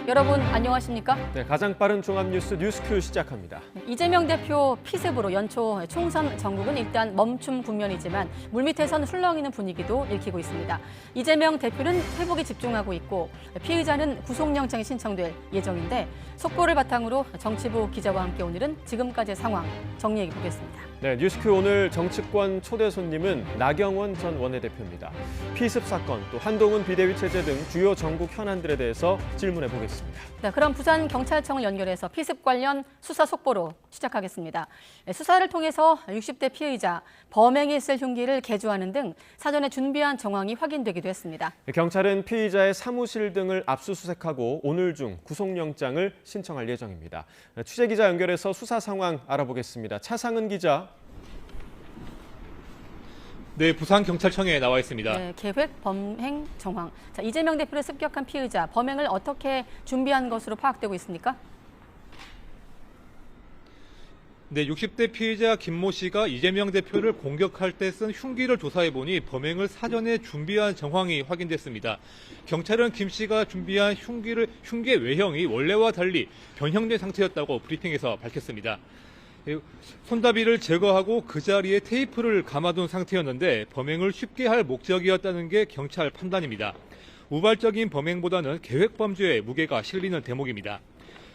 여러분 안녕하십니까? 네, 가장 빠른 종합뉴스 뉴스큐 시작합니다. 이재명 대표 피습으로 연초 총선 전국은 일단 멈춤 국면이지만 물밑에선 술렁이는 분위기도 읽히고 있습니다. 이재명 대표는 회복에 집중하고 있고 피의자는 구속영장이 신청될 예정인데 속보를 바탕으로 정치부 기자와 함께 오늘은 지금까지의 상황 정리해 보겠습니다. 네, 뉴스큐 오늘 정치권 초대 손님은 나경원 전 원내대표입니다. 피습 사건, 또 한동훈 비대위 체제 등 주요 전국 현안들에 대해서 질문해 보겠습니다. 네, 그럼 부산경찰청을 연결해서 피습 관련 수사 속보로 시작하겠습니다. 수사를 통해서 60대 피의자, 범행에 있을 흉기를 개조하는 등 사전에 준비한 정황이 확인되기도 했습니다. 경찰은 피의자의 사무실 등을 압수수색하고 오늘 중 구속영장을 신청할 예정입니다. 취재기자 연결해서 수사 상황 알아보겠습니다. 차상은 기자. 네, 부산경찰청에 나와 있습니다. 네, 계획, 범행, 정황. 자, 이재명 대표를 습격한 피의자, 범행을 어떻게 준비한 것으로 파악되고 있습니까? 네, 60대 피의자 김모 씨가 이재명 대표를 공격할 때 쓴 흉기를 조사해보니 범행을 사전에 준비한 정황이 확인됐습니다. 경찰은 김 씨가 준비한 흉기의 외형이 원래와 달리 변형된 상태였다고 브리핑에서 밝혔습니다. 손잡이를 제거하고 그 자리에 테이프를 감아둔 상태였는데 범행을 쉽게 할 목적이었다는 게 경찰 판단입니다. 우발적인 범행보다는 계획범죄에 무게가 실리는 대목입니다.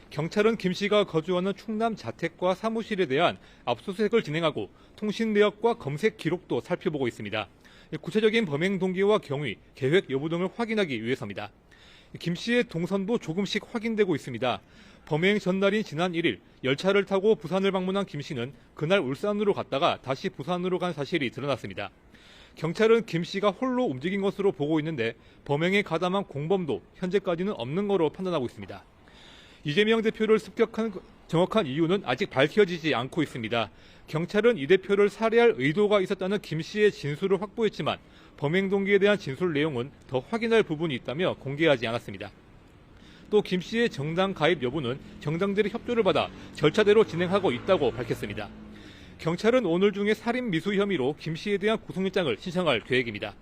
경찰은 김 씨가 거주하는 충남 자택과 사무실에 대한 압수수색을 진행하고 통신 내역과 검색 기록도 살펴보고 있습니다. 구체적인 범행 동기와 경위, 계획 여부 등을 확인하기 위해서입니다. 김 씨의 동선도 조금씩 확인되고 있습니다. 범행 전날인 지난 1일 열차를 타고 부산을 방문한 김 씨는 그날 울산으로 갔다가 다시 부산으로 간 사실이 드러났습니다. 경찰은 김 씨가 홀로 움직인 것으로 보고 있는데 범행에 가담한 공범도 현재까지는 없는 거로 판단하고 있습니다. 이재명 대표를 습격한 정확한 이유는 아직 밝혀지지 않고 있습니다. 경찰은 이 대표를 살해할 의도가 있었다는 김 씨의 진술을 확보했지만 범행 동기에 대한 진술 내용은 더 확인할 부분이 있다며 공개하지 않았습니다. 또 김 씨의 정당 가입 여부는 정당들의 협조를 받아 절차대로 진행하고 있다고 밝혔습니다. 경찰은 오늘 중에 살인 미수 혐의로 김 씨에 대한 구속영장을 신청할 계획입니다.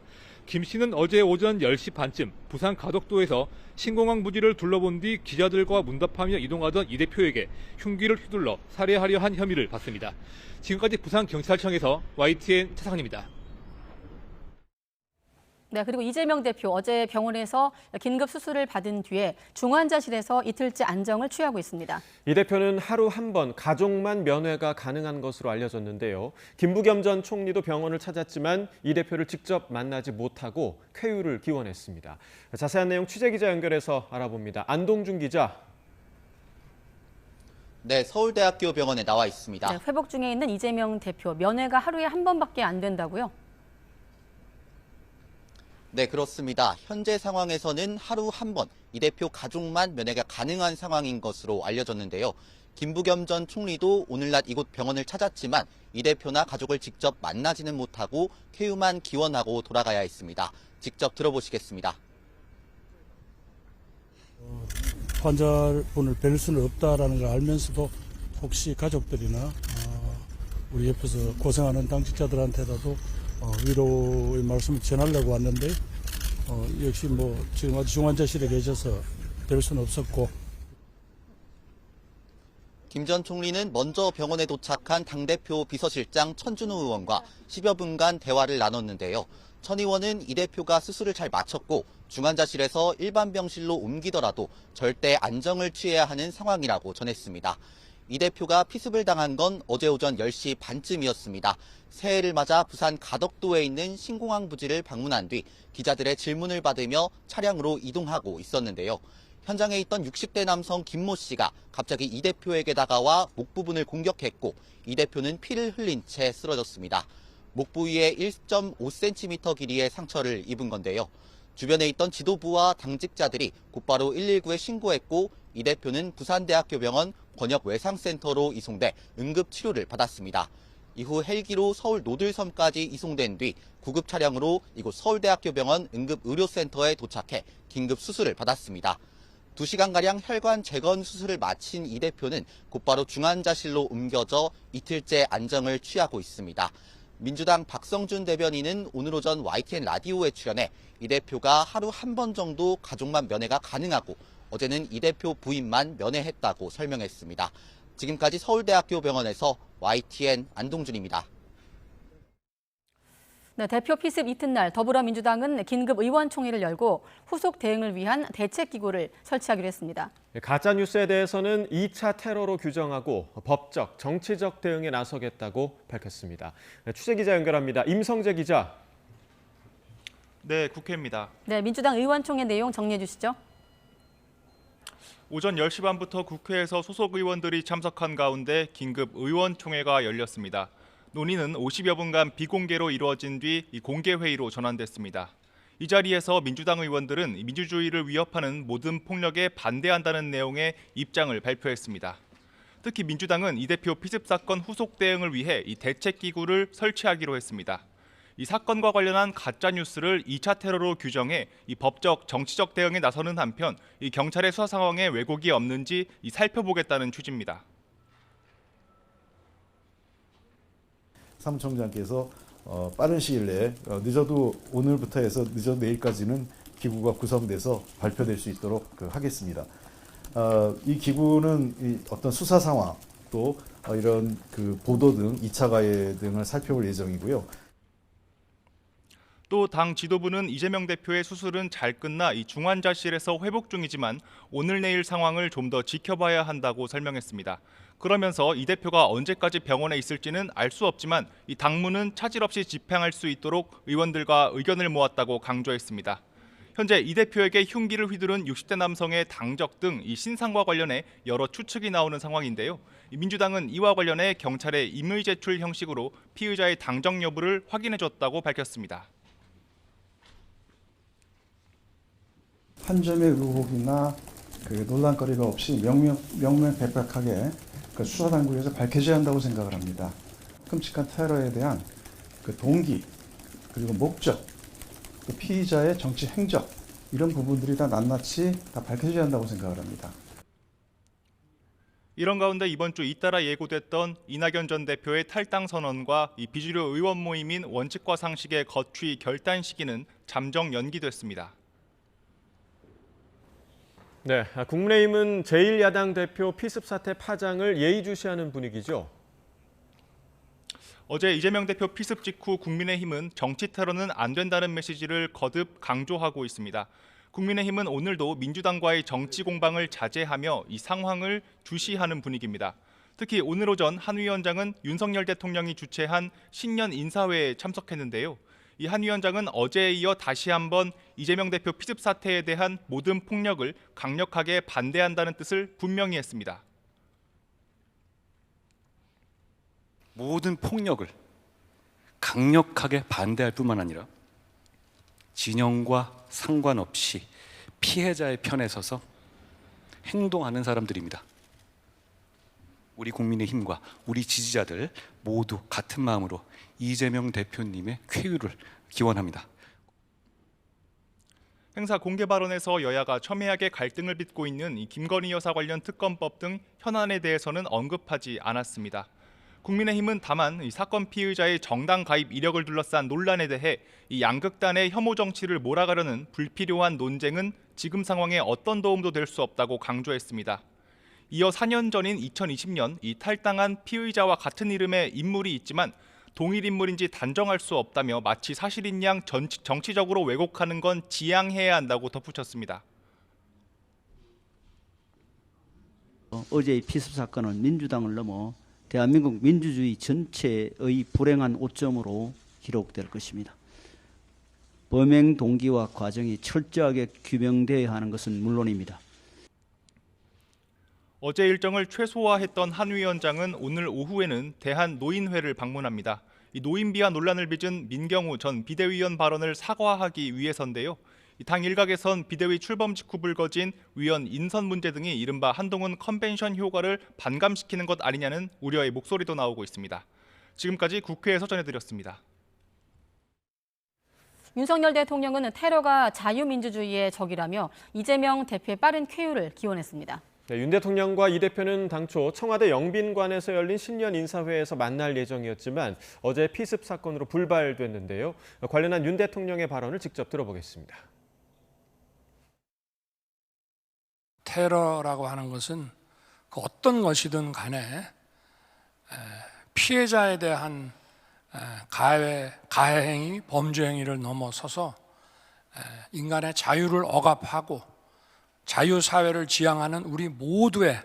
김 씨는 어제 오전 10시 반쯤 부산 가덕도에서 신공항 부지를 둘러본 뒤 기자들과 문답하며 이동하던 이 대표에게 흉기를 휘둘러 살해하려 한 혐의를 받습니다. 지금까지 부산경찰청에서 YTN 차상입니다. 네, 그리고 이재명 대표 어제 병원에서 긴급 수술을 받은 뒤에 중환자실에서 이틀째 안정을 취하고 있습니다. 이 대표는 하루 한 번 가족만 면회가 가능한 것으로 알려졌는데요. 김부겸 전 총리도 병원을 찾았지만 이 대표를 직접 만나지 못하고 쾌유를 기원했습니다. 자세한 내용 취재기자 연결해서 알아봅니다. 안동준 기자. 네, 서울대학교 병원에 나와 있습니다. 네, 회복 중에 있는 이재명 대표 면회가 하루에 한 번밖에 안 된다고요? 네, 그렇습니다. 현재 상황에서는 하루 한 번 이 대표 가족만 면회가 가능한 상황인 것으로 알려졌는데요. 김부겸 전 총리도 오늘 낮 이곳 병원을 찾았지만 이 대표나 가족을 직접 만나지는 못하고 쾌유만 기원하고 돌아가야 했습니다. 직접 들어보시겠습니다. 환자분을 뵐 수는 없다라는 걸 알면서도 혹시 가족들이나 우리 옆에서 고생하는 당직자들한테라도 위로의 말씀을 전하려고 왔는데 역시 지금 아주 중환자실에 계셔서 뵐 수는 없었고. 김 전 총리는 먼저 병원에 도착한 당대표 비서실장 천준우 의원과 10여 분간 대화를 나눴는데요. 천 의원은 이 대표가 수술을 잘 마쳤고 중환자실에서 일반 병실로 옮기더라도 절대 안정을 취해야 하는 상황이라고 전했습니다. 이 대표가 피습을 당한 건 어제 오전 10시 반쯤이었습니다. 새해를 맞아 부산 가덕도에 있는 신공항 부지를 방문한 뒤 기자들의 질문을 받으며 차량으로 이동하고 있었는데요. 현장에 있던 60대 남성 김모 씨가 갑자기 이 대표에게 다가와 목 부분을 공격했고 이 대표는 피를 흘린 채 쓰러졌습니다. 목 부위에 1.5cm 길이의 상처를 입은 건데요. 주변에 있던 지도부와 당직자들이 곧바로 119에 신고했고 이 대표는 부산대학교 병원 권역외상센터로 이송돼 응급치료를 받았습니다. 이후 헬기로 서울 노들섬까지 이송된 뒤 구급 차량으로 이곳 서울대학교 병원 응급의료센터에 도착해 긴급 수술을 받았습니다. 2시간가량 혈관 재건 수술을 마친 이 대표는 곧바로 중환자실로 옮겨져 이틀째 안정을 취하고 있습니다. 민주당 박성준 대변인은 오늘 오전 YTN 라디오에 출연해 이 대표가 하루 한 번 정도 가족만 면회가 가능하고 어제는 이 대표 부인만 면회했다고 설명했습니다. 지금까지 서울대학교 병원에서 YTN 안동준입니다. 네, 대표 피습 이튿날 더불어민주당은 긴급 의원총회를 열고 후속 대응을 위한 대책기구를 설치하기로 했습니다. 가짜뉴스에 대해서는 2차 테러로 규정하고 법적, 정치적 대응에 나서겠다고 밝혔습니다. 취재기자 연결합니다. 임성재 기자. 네, 국회입니다. 네, 민주당 의원총회 내용 정리해 주시죠. 오전 10시 반부터 국회에서 소속 의원들이 참석한 가운데 긴급 의원총회가 열렸습니다. 논의는 50여 분간 비공개로 이루어진 뒤 공개회의로 전환됐습니다. 이 자리에서 민주당 의원들은 민주주의를 위협하는 모든 폭력에 반대한다는 내용의 입장을 발표했습니다. 특히 민주당은 이 대표 피습 사건 후속 대응을 위해 이 대책기구를 설치하기로 했습니다. 이 사건과 관련한 가짜뉴스를 2차 테러로 규정해 이 법적, 정치적 대응에 나서는 한편 이 경찰의 수사 상황에 왜곡이 없는지 살펴보겠다는 취지입니다. 사무총장께서 빠른 시일 내에 늦어도 오늘부터 해서 늦어도 내일까지는 기구가 구성돼서 발표될 수 있도록 하겠습니다. 이 기구는 어떤 수사 상황 또 이런 보도 등 2차 가해 등을 살펴볼 예정이고요. 또 당 지도부는 이재명 대표의 수술은 잘 끝나 이 중환자실에서 회복 중이지만 오늘 내일 상황을 좀 더 지켜봐야 한다고 설명했습니다. 그러면서 이 대표가 언제까지 병원에 있을지는 알 수 없지만 이 당무는 차질 없이 집행할 수 있도록 의원들과 의견을 모았다고 강조했습니다. 현재 이 대표에게 흉기를 휘두른 60대 남성의 당적 등 이 신상과 관련해 여러 추측이 나오는 상황인데요. 민주당은 이와 관련해 경찰에 임의 제출 형식으로 피의자의 당적 여부를 확인해줬다고 밝혔습니다. 한 점의 의혹이나 논란거리가 없이 명명백백하게 수사 당국에서 밝혀져야 한다고 생각을 합니다. 끔찍한 테러에 대한 동기 그리고 목적, 피의자의 정치 행적 이런 부분들이 다 낱낱이 다 밝혀져야 한다고 생각을 합니다. 이런 가운데 이번 주 잇따라 예고됐던 이낙연 전 대표의 탈당 선언과 이 비주류 의원 모임인 원칙과 상식의 거취 결단 시기는 잠정 연기됐습니다. 네, 국민의힘은 제1야당 대표 피습 사태 파장을 예의주시하는 분위기죠. 어제 이재명 대표 피습 직후 국민의힘은 정치 테러는 안 된다는 메시지를 거듭 강조하고 있습니다. 국민의힘은 오늘도 민주당과의 정치 공방을 자제하며 이 상황을 주시하는 분위기입니다. 특히 오늘 오전 한 위원장은 윤석열 대통령이 주최한 신년 인사회에 참석했는데요. 이 한 위원장은 어제에 이어 다시 한번 이재명 대표 피습 사태에 대한 모든 폭력을 강력하게 반대한다는 뜻을 분명히 했습니다. 모든 폭력을 강력하게 반대할 뿐만 아니라 진영과 상관없이 피해자의 편에 서서 행동하는 사람들입니다. 우리 국민의힘과 우리 지지자들 모두 같은 마음으로 이재명 대표님의 쾌유를 기원합니다. 행사 공개 발언에서 여야가 첨예하게 갈등을 빚고 있는 이 김건희 여사 관련 특검법 등 현안에 대해서는 언급하지 않았습니다. 국민의힘은 다만 이 사건 피의자의 정당 가입 이력을 둘러싼 논란에 대해 이 양극단의 혐오 정치를 몰아가려는 불필요한 논쟁은 지금 상황에 어떤 도움도 될 수 없다고 강조했습니다. 이어 4년 전인 2020년 이 탈당한 피의자와 같은 이름의 인물이 있지만 동일 인물인지 단정할 수 없다며 마치 사실인 양 정치적으로 왜곡하는 건 지양해야 한다고 덧붙였습니다. 어제의 피습 사건은 민주당을 넘어 대한민국 민주주의 전체의 불행한 오점으로 기록될 것입니다. 범행 동기와 과정이 철저하게 규명되어야 하는 것은 물론입니다. 어제 일정을 최소화했던 한 위원장은 오늘 오후에는 대한노인회를 방문합니다. 이 노인비하 논란을 빚은 민경우 전 비대위원 발언을 사과하기 위해서인데요. 당 일각에선 비대위 출범 직후 불거진 위원 인선 문제 등이 이른바 한동훈 컨벤션 효과를 반감시키는 것 아니냐는 우려의 목소리도 나오고 있습니다. 지금까지 국회에서 전해드렸습니다. 윤석열 대통령은 테러가 자유민주주의의 적이라며 이재명 대표의 빠른 쾌유를 기원했습니다. 네, 윤 대통령과 이 대표는 당초 청와대 영빈관에서 열린 신년 인사회에서 만날 예정이었지만 어제 피습 사건으로 불발됐는데요. 관련한 윤 대통령의 발언을 직접 들어보겠습니다. 테러라고 하는 것은 그 어떤 것이든 간에 피해자에 대한 가해 행위, 범죄 행위를 넘어서서 인간의 자유를 억압하고 자유사회를 지향하는 우리 모두의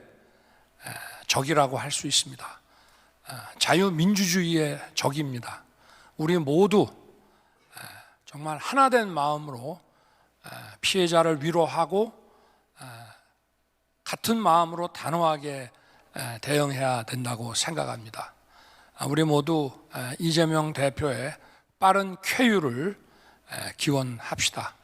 적이라고 할 수 있습니다. 자유민주주의의 적입니다. 우리 모두 정말 하나된 마음으로 피해자를 위로하고 같은 마음으로 단호하게 대응해야 된다고 생각합니다. 우리 모두 이재명 대표의 빠른 쾌유를 기원합시다.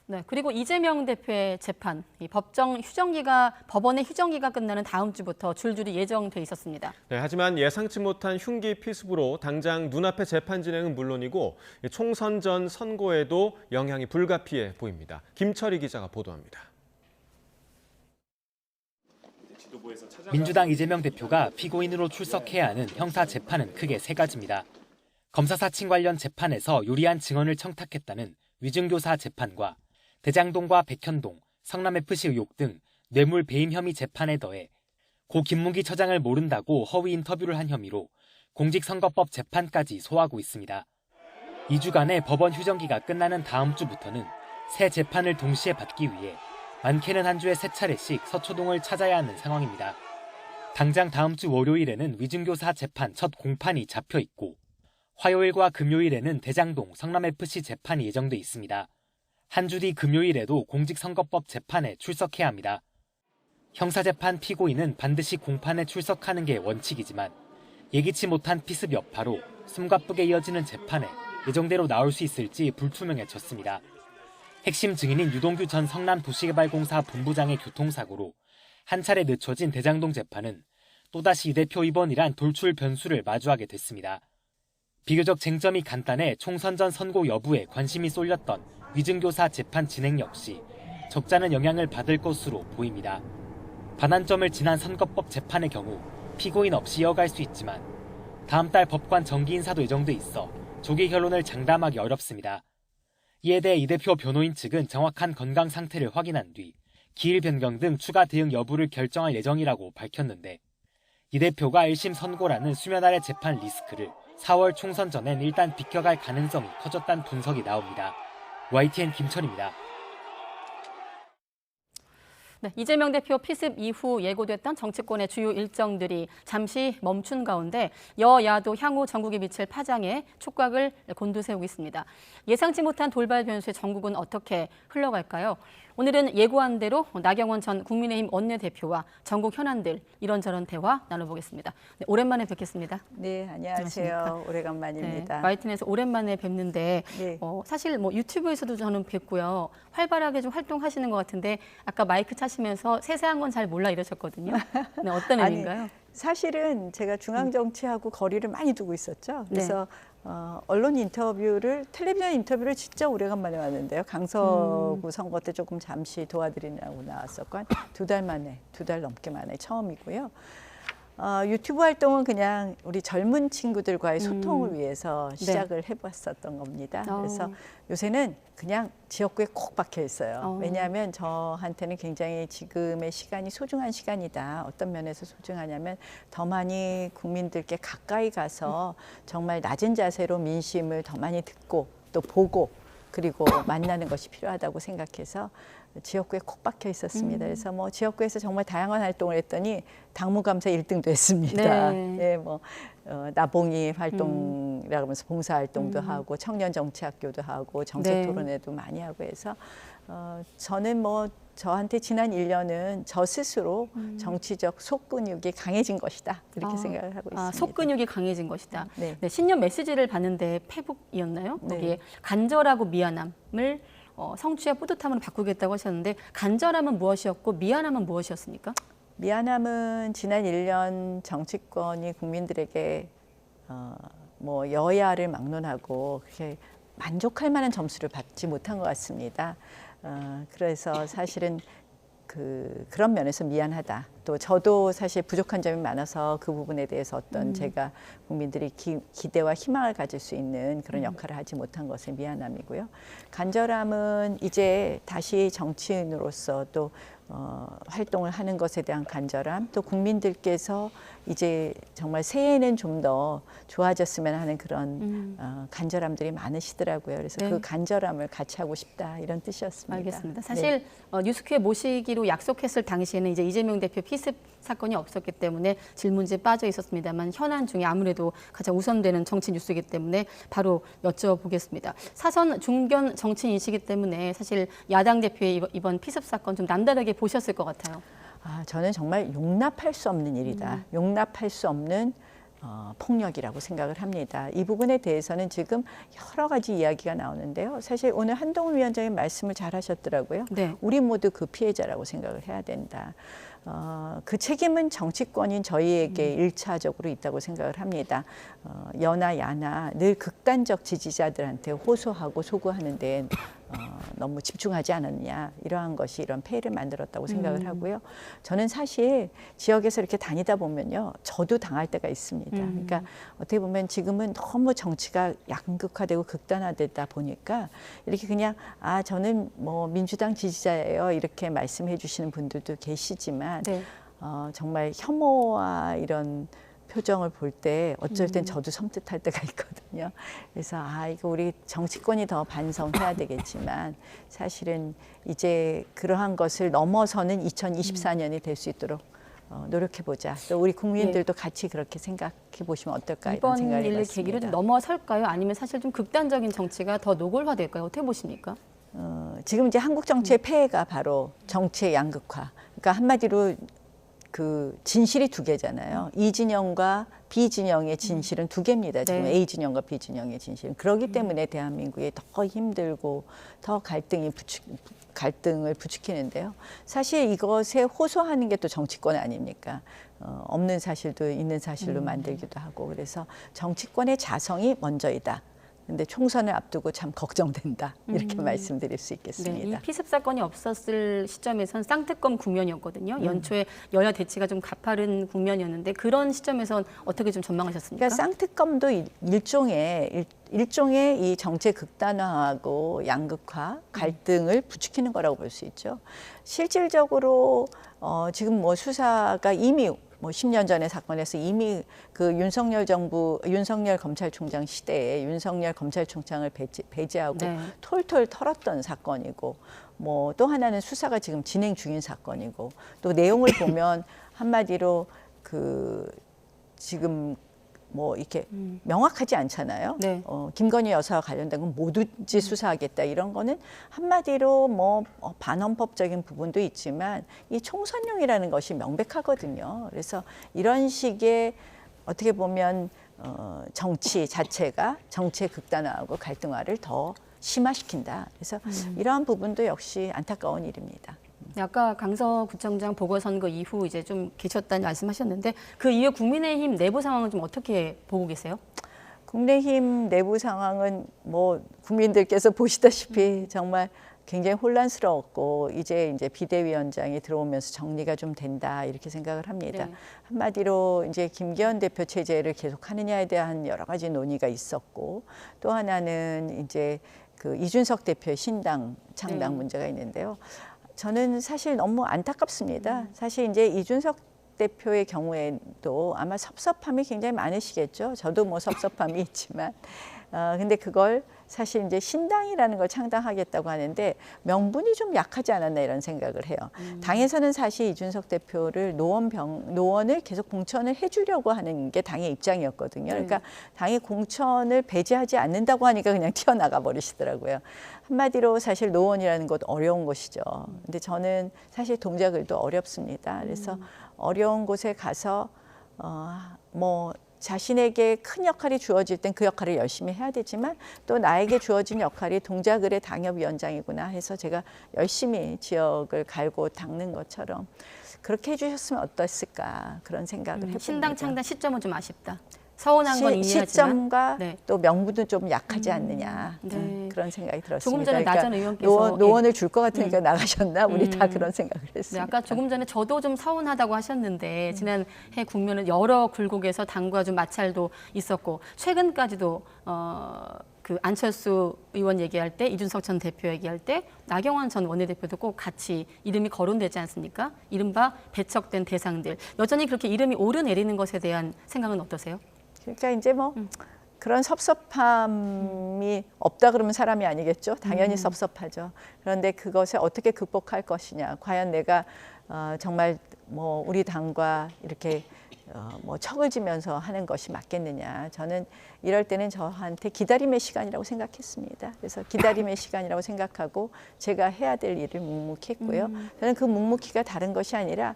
네, 그리고 이재명 대표의 재판, 이 법원의 휴정기가 끝나는 다음 주부터 줄줄이 예정돼 있었습니다. 네, 하지만 예상치 못한 흉기 피습으로 당장 눈앞의 재판 진행은 물론이고 총선 전 선고에도 영향이 불가피해 보입니다. 김철희 기자가 보도합니다. 민주당 이재명 대표가 피고인으로 출석해야 하는 형사 재판은 크게 세 가지입니다. 검사 사칭 관련 재판에서 유리한 증언을 청탁했다는 위증교사 재판과 대장동과 백현동, 성남FC 의혹 등 뇌물 배임 혐의 재판에 더해 고 김문기 처장을 모른다고 허위 인터뷰를 한 혐의로 공직선거법 재판까지 소화하고 있습니다. 2주간의 법원 휴정기가 끝나는 다음 주부터는 새 재판을 동시에 받기 위해 많게는 한 주에 3차례씩 서초동을 찾아야 하는 상황입니다. 당장 다음 주 월요일에는 위증교사 재판 첫 공판이 잡혀 있고 화요일과 금요일에는 대장동, 성남FC 재판이 예정돼 있습니다. 한 주 뒤 금요일에도 공직선거법 재판에 출석해야 합니다. 형사재판 피고인은 반드시 공판에 출석하는 게 원칙이지만 예기치 못한 피습 여파로 숨가쁘게 이어지는 재판에 예정대로 나올 수 있을지 불투명해졌습니다. 핵심 증인인 유동규 전 성남도시개발공사 본부장의 교통사고로 한 차례 늦춰진 대장동 재판은 또다시 이 대표 입원이란 돌출 변수를 마주하게 됐습니다. 비교적 쟁점이 간단해 총선 전 선고 여부에 관심이 쏠렸던 위증교사 재판 진행 역시 적잖은 영향을 받을 것으로 보입니다. 반환점을 지난 선거법 재판의 경우 피고인 없이 이어갈 수 있지만 다음 달 법관 정기 인사도 예정돼 있어 조기 결론을 장담하기 어렵습니다. 이에 대해 이 대표 변호인 측은 정확한 건강 상태를 확인한 뒤 기일 변경 등 추가 대응 여부를 결정할 예정이라고 밝혔는데 이 대표가 1심 선고라는 수면 아래 재판 리스크를 4월 총선 전엔 일단 비껴갈 가능성이 커졌다는 분석이 나옵니다. YTN 김철입니다. 네, 이재명 대표 피습 이후 예고됐던 정치권의 주요 일정들이 잠시 멈춘 가운데 여야도 향후 전국에 미칠 파장에 촉각을 곤두세우고 있습니다. 예상치 못한 돌발 변수의 전국은 어떻게 흘러갈까요? 오늘은 예고한 대로 나경원 전 국민의힘 원내대표와 전국 현안들 이런저런 대화 나눠보겠습니다. 네, 오랜만에 뵙겠습니다. 네, 안녕하세요. 오래간만입니다. 네, YTN에서 오랜만에 뵙는데 네. 사실 유튜브에서도 저는 뵙고요. 활발하게 좀 활동하시는 것 같은데 아까 마이크 차시면서 세세한 건 잘 몰라 이러셨거든요. 네, 어떤 의미인가요? 사실은 제가 중앙 정치하고 거리를 많이 두고 있었죠. 그래서 언론 인터뷰를, 텔레비전 인터뷰를 진짜 오래간만에 왔는데요. 강서구 선거 때 조금 잠시 도와드리려고 나왔었고 한 2달 만에, 2달 넘게 만에 처음이고요. 유튜브 활동은 그냥 우리 젊은 친구들과의 소통을 위해서 시작을 해봤었던 겁니다. 그래서 요새는 그냥 지역구에 콕 박혀 있어요. 왜냐하면 저한테는 굉장히 지금의 시간이 소중한 시간이다. 어떤 면에서 소중하냐면 더 많이 국민들께 가까이 가서 정말 낮은 자세로 민심을 더 많이 듣고 또 보고 그리고 만나는 것이 필요하다고 생각해서 지역구에 콕 박혀 있었습니다. 그래서 지역구에서 정말 다양한 활동을 했더니 당무감사 1등도 했습니다. 네, 나봉이 활동이라고 하면서 봉사활동도 하고 청년정치학교도 하고 정책토론회도 많이 하고 해서 저는 저한테 지난 1년은 저 스스로 정치적 속근육이 강해진 것이다. 이렇게 생각을 하고 있습니다. 속근육이 강해진 것이다. 네. 네, 신년 메시지를 봤는데 페북이었나요? 네. 거기에 간절하고 미안함을 성취와 뿌듯함으로 바꾸겠다고 하셨는데 간절함은 무엇이었고 미안함은 무엇이었습니까? 미안함은 지난 1년 정치권이 국민들에게 여야를 막론하고 그렇게 만족할 만한 점수를 받지 못한 것 같습니다. 그래서 사실은 그런 면에서 미안하다. 또 저도 사실 부족한 점이 많아서 그 부분에 대해서 어떤 제가 국민들이 기대와 희망을 가질 수 있는 그런 역할을 하지 못한 것에 미안함이고요. 간절함은 이제 다시 정치인으로서 또 활동을 하는 것에 대한 간절함, 또 국민들께서 이제 정말 새해에는 좀 더 좋아졌으면 하는 그런 간절함들이 많으시더라고요. 그래서 네. 그 간절함을 같이 하고 싶다 이런 뜻이었습니다. 알겠습니다. 네. 사실 뉴스큐에 모시기로 약속했을 당시에는 이제 이재명 대표 피습 사건이 없었기 때문에 질문지에 빠져 있었습니다만 현안 중에 아무래도 가장 우선되는 정치 뉴스이기 때문에 바로 여쭤보겠습니다. 사선 중견 정치인이시기 때문에 사실 야당 대표의 이번 피습 사건 좀 남다르게 보셨을 것 같아요. 저는 정말 용납할 수 없는 일이다. 용납할 수 없는 폭력이라고 생각을 합니다. 이 부분에 대해서는 지금 여러 가지 이야기가 나오는데요. 사실 오늘 한동훈 위원장이 말씀을 잘 하셨더라고요. 네. 우리 모두 그 피해자라고 생각을 해야 된다. 그 책임은 정치권인 저희에게 일차적으로 있다고 생각을 합니다. 여나 야나 늘 극단적 지지자들한테 호소하고 소구하는 데 너무 집중하지 않았냐, 이러한 것이 이런 폐해를 만들었다고 생각을 하고요. 저는 사실 지역에서 이렇게 다니다 보면요, 저도 당할 때가 있습니다. 그러니까 어떻게 보면 지금은 너무 정치가 양극화되고 극단화되다 보니까 이렇게 그냥 저는 뭐 민주당 지지자예요 이렇게 말씀해 주시는 분들도 계시지만 네. 정말 혐오와 이런 표정을 볼 때 어쩔 땐 저도 섬뜩할 때가 있거든요. 그래서 이거 우리 정치권이 더 반성해야 되겠지만 사실은 이제 그러한 것을 넘어서는 2024년이 될 수 있도록 노력해보자. 또 우리 국민들도 같이 그렇게 생각해 보시면 어떨까 이런 이번 생각을 일을 해봤습니다. 계기로 좀 넘어설까요? 아니면 사실 좀 극단적인 정치가 더 노골화될까요? 어떻게 보십니까? 지금 이제 한국 정치의 폐해가 바로 정치의 양극화. 그러니까 한마디로 그 진실이 두 개잖아요. 이 진영과 비진영의 진실은 두 개입니다. 지금 네. A 진영과 B 진영의 진실은. 그렇기 때문에 대한민국이 더 힘들고 더 갈등을 부추기는데요. 사실 이것에 호소하는 게 또 정치권 아닙니까? 없는 사실도 있는 사실로 만들기도 하고. 그래서 정치권의 자성이 먼저이다. 근데 총선을 앞두고 참 걱정된다. 이렇게 말씀드릴 수 있겠습니다. 네, 이 피습 사건이 없었을 시점에선 쌍특검 국면이었거든요. 연초에 여야 대치가 좀 가파른 국면이었는데 그런 시점에선 어떻게 좀 전망하셨습니까? 그러니까 쌍특검도 일종의 이 정치 극단화하고 양극화, 갈등을 부추기는 거라고 볼 수 있죠. 실질적으로 지금 뭐 수사가 이미 10년 전의 사건에서 이미 그 윤석열 검찰총장 시대에 윤석열 검찰총장을 배제하고 네. 톨톨 털었던 사건이고, 뭐 또 하나는 수사가 지금 진행 중인 사건이고, 또 내용을 보면 한마디로 그 지금 뭐 이렇게 명확하지 않잖아요. 네. 김건희 여사와 관련된 건 뭐든지 수사하겠다 이런 거는 한마디로 뭐 반헌법적인 부분도 있지만 이 총선용이라는 것이 명백하거든요. 그래서 이런 식의 어떻게 보면 정치 자체가 정치의 극단화하고 갈등화를 더 심화시킨다. 그래서 이러한 부분도 역시 안타까운 일입니다. 아까 강서구청장 보궐선거 이후 이제 좀 계셨다는 말씀하셨는데 그 이후 국민의힘 내부 상황은 좀 어떻게 보고 계세요? 국민의힘 내부 상황은 뭐 국민들께서 보시다시피 정말 굉장히 혼란스러웠고 이제 비대위원장이 들어오면서 정리가 좀 된다 이렇게 생각을 합니다. 네. 한마디로 이제 김기현 대표 체제를 계속하느냐에 대한 여러 가지 논의가 있었고, 또 하나는 이제 그 이준석 대표의 신당 창당 문제가 있는데요. 저는 사실 너무 안타깝습니다. 사실 이제 이준석 대표의 경우에도 아마 섭섭함이 굉장히 많으시겠죠. 저도 뭐 섭섭함이 있지만, 근데 그걸 사실 이제 신당이라는 걸 창당하겠다고 하는데 명분이 좀 약하지 않았나 이런 생각을 해요. 당에서는 사실 이준석 대표를 노원을 계속 공천을 해주려고 하는 게 당의 입장이었거든요. 그러니까 당이 공천을 배제하지 않는다고 하니까 그냥 튀어나가 버리시더라고요. 한마디로 사실 노원이라는 곳 어려운 곳이죠. 근데 저는 사실 동작을도 어렵습니다. 그래서 어려운 곳에 가서 뭐 자신에게 큰 역할이 주어질 땐 그 역할을 열심히 해야 되지만 또 나에게 주어진 역할이 동작을의 당협위원장이구나 해서 제가 열심히 지역을 갈고 닦는 것처럼 그렇게 해주셨으면 어땠을까 그런 생각을 해봅니다. 신당 창당 시점은 좀 아쉽다. 서운한 건 이해하지만 시점과 네. 또 명분도 좀 약하지 않느냐 네. 그런 생각이 들었습니다. 조금 전에 나 전 그러니까 의원께서 노원을 줄 것 같으니까 나가셨나? 우리 다 그런 생각을 네, 했습니다. 아까 조금 전에 저도 좀 서운하다고 하셨는데 지난해 국면은 여러 굴곡에서 당과 좀 마찰도 있었고 최근까지도 그 안철수 의원 얘기할 때 이준석 전 대표 얘기할 때 나경원 전 원내대표도 꼭 같이 이름이 거론되지 않습니까? 이른바 배척된 대상들. 여전히 그렇게 이름이 오르내리는 것에 대한 생각은 어떠세요? 그러니까 이제 뭐 그런 섭섭함이 없다 그러면 사람이 아니겠죠. 당연히 섭섭하죠. 그런데 그것을 어떻게 극복할 것이냐. 과연 내가 정말 뭐 우리 당과 이렇게 뭐 척을 지면서 하는 것이 맞겠느냐. 저는 이럴 때는 저한테 기다림의 시간이라고 생각했습니다. 그래서 기다림의 시간이라고 생각하고 제가 해야 될 일을 묵묵히 했고요. 저는 그 묵묵히가 다른 것이 아니라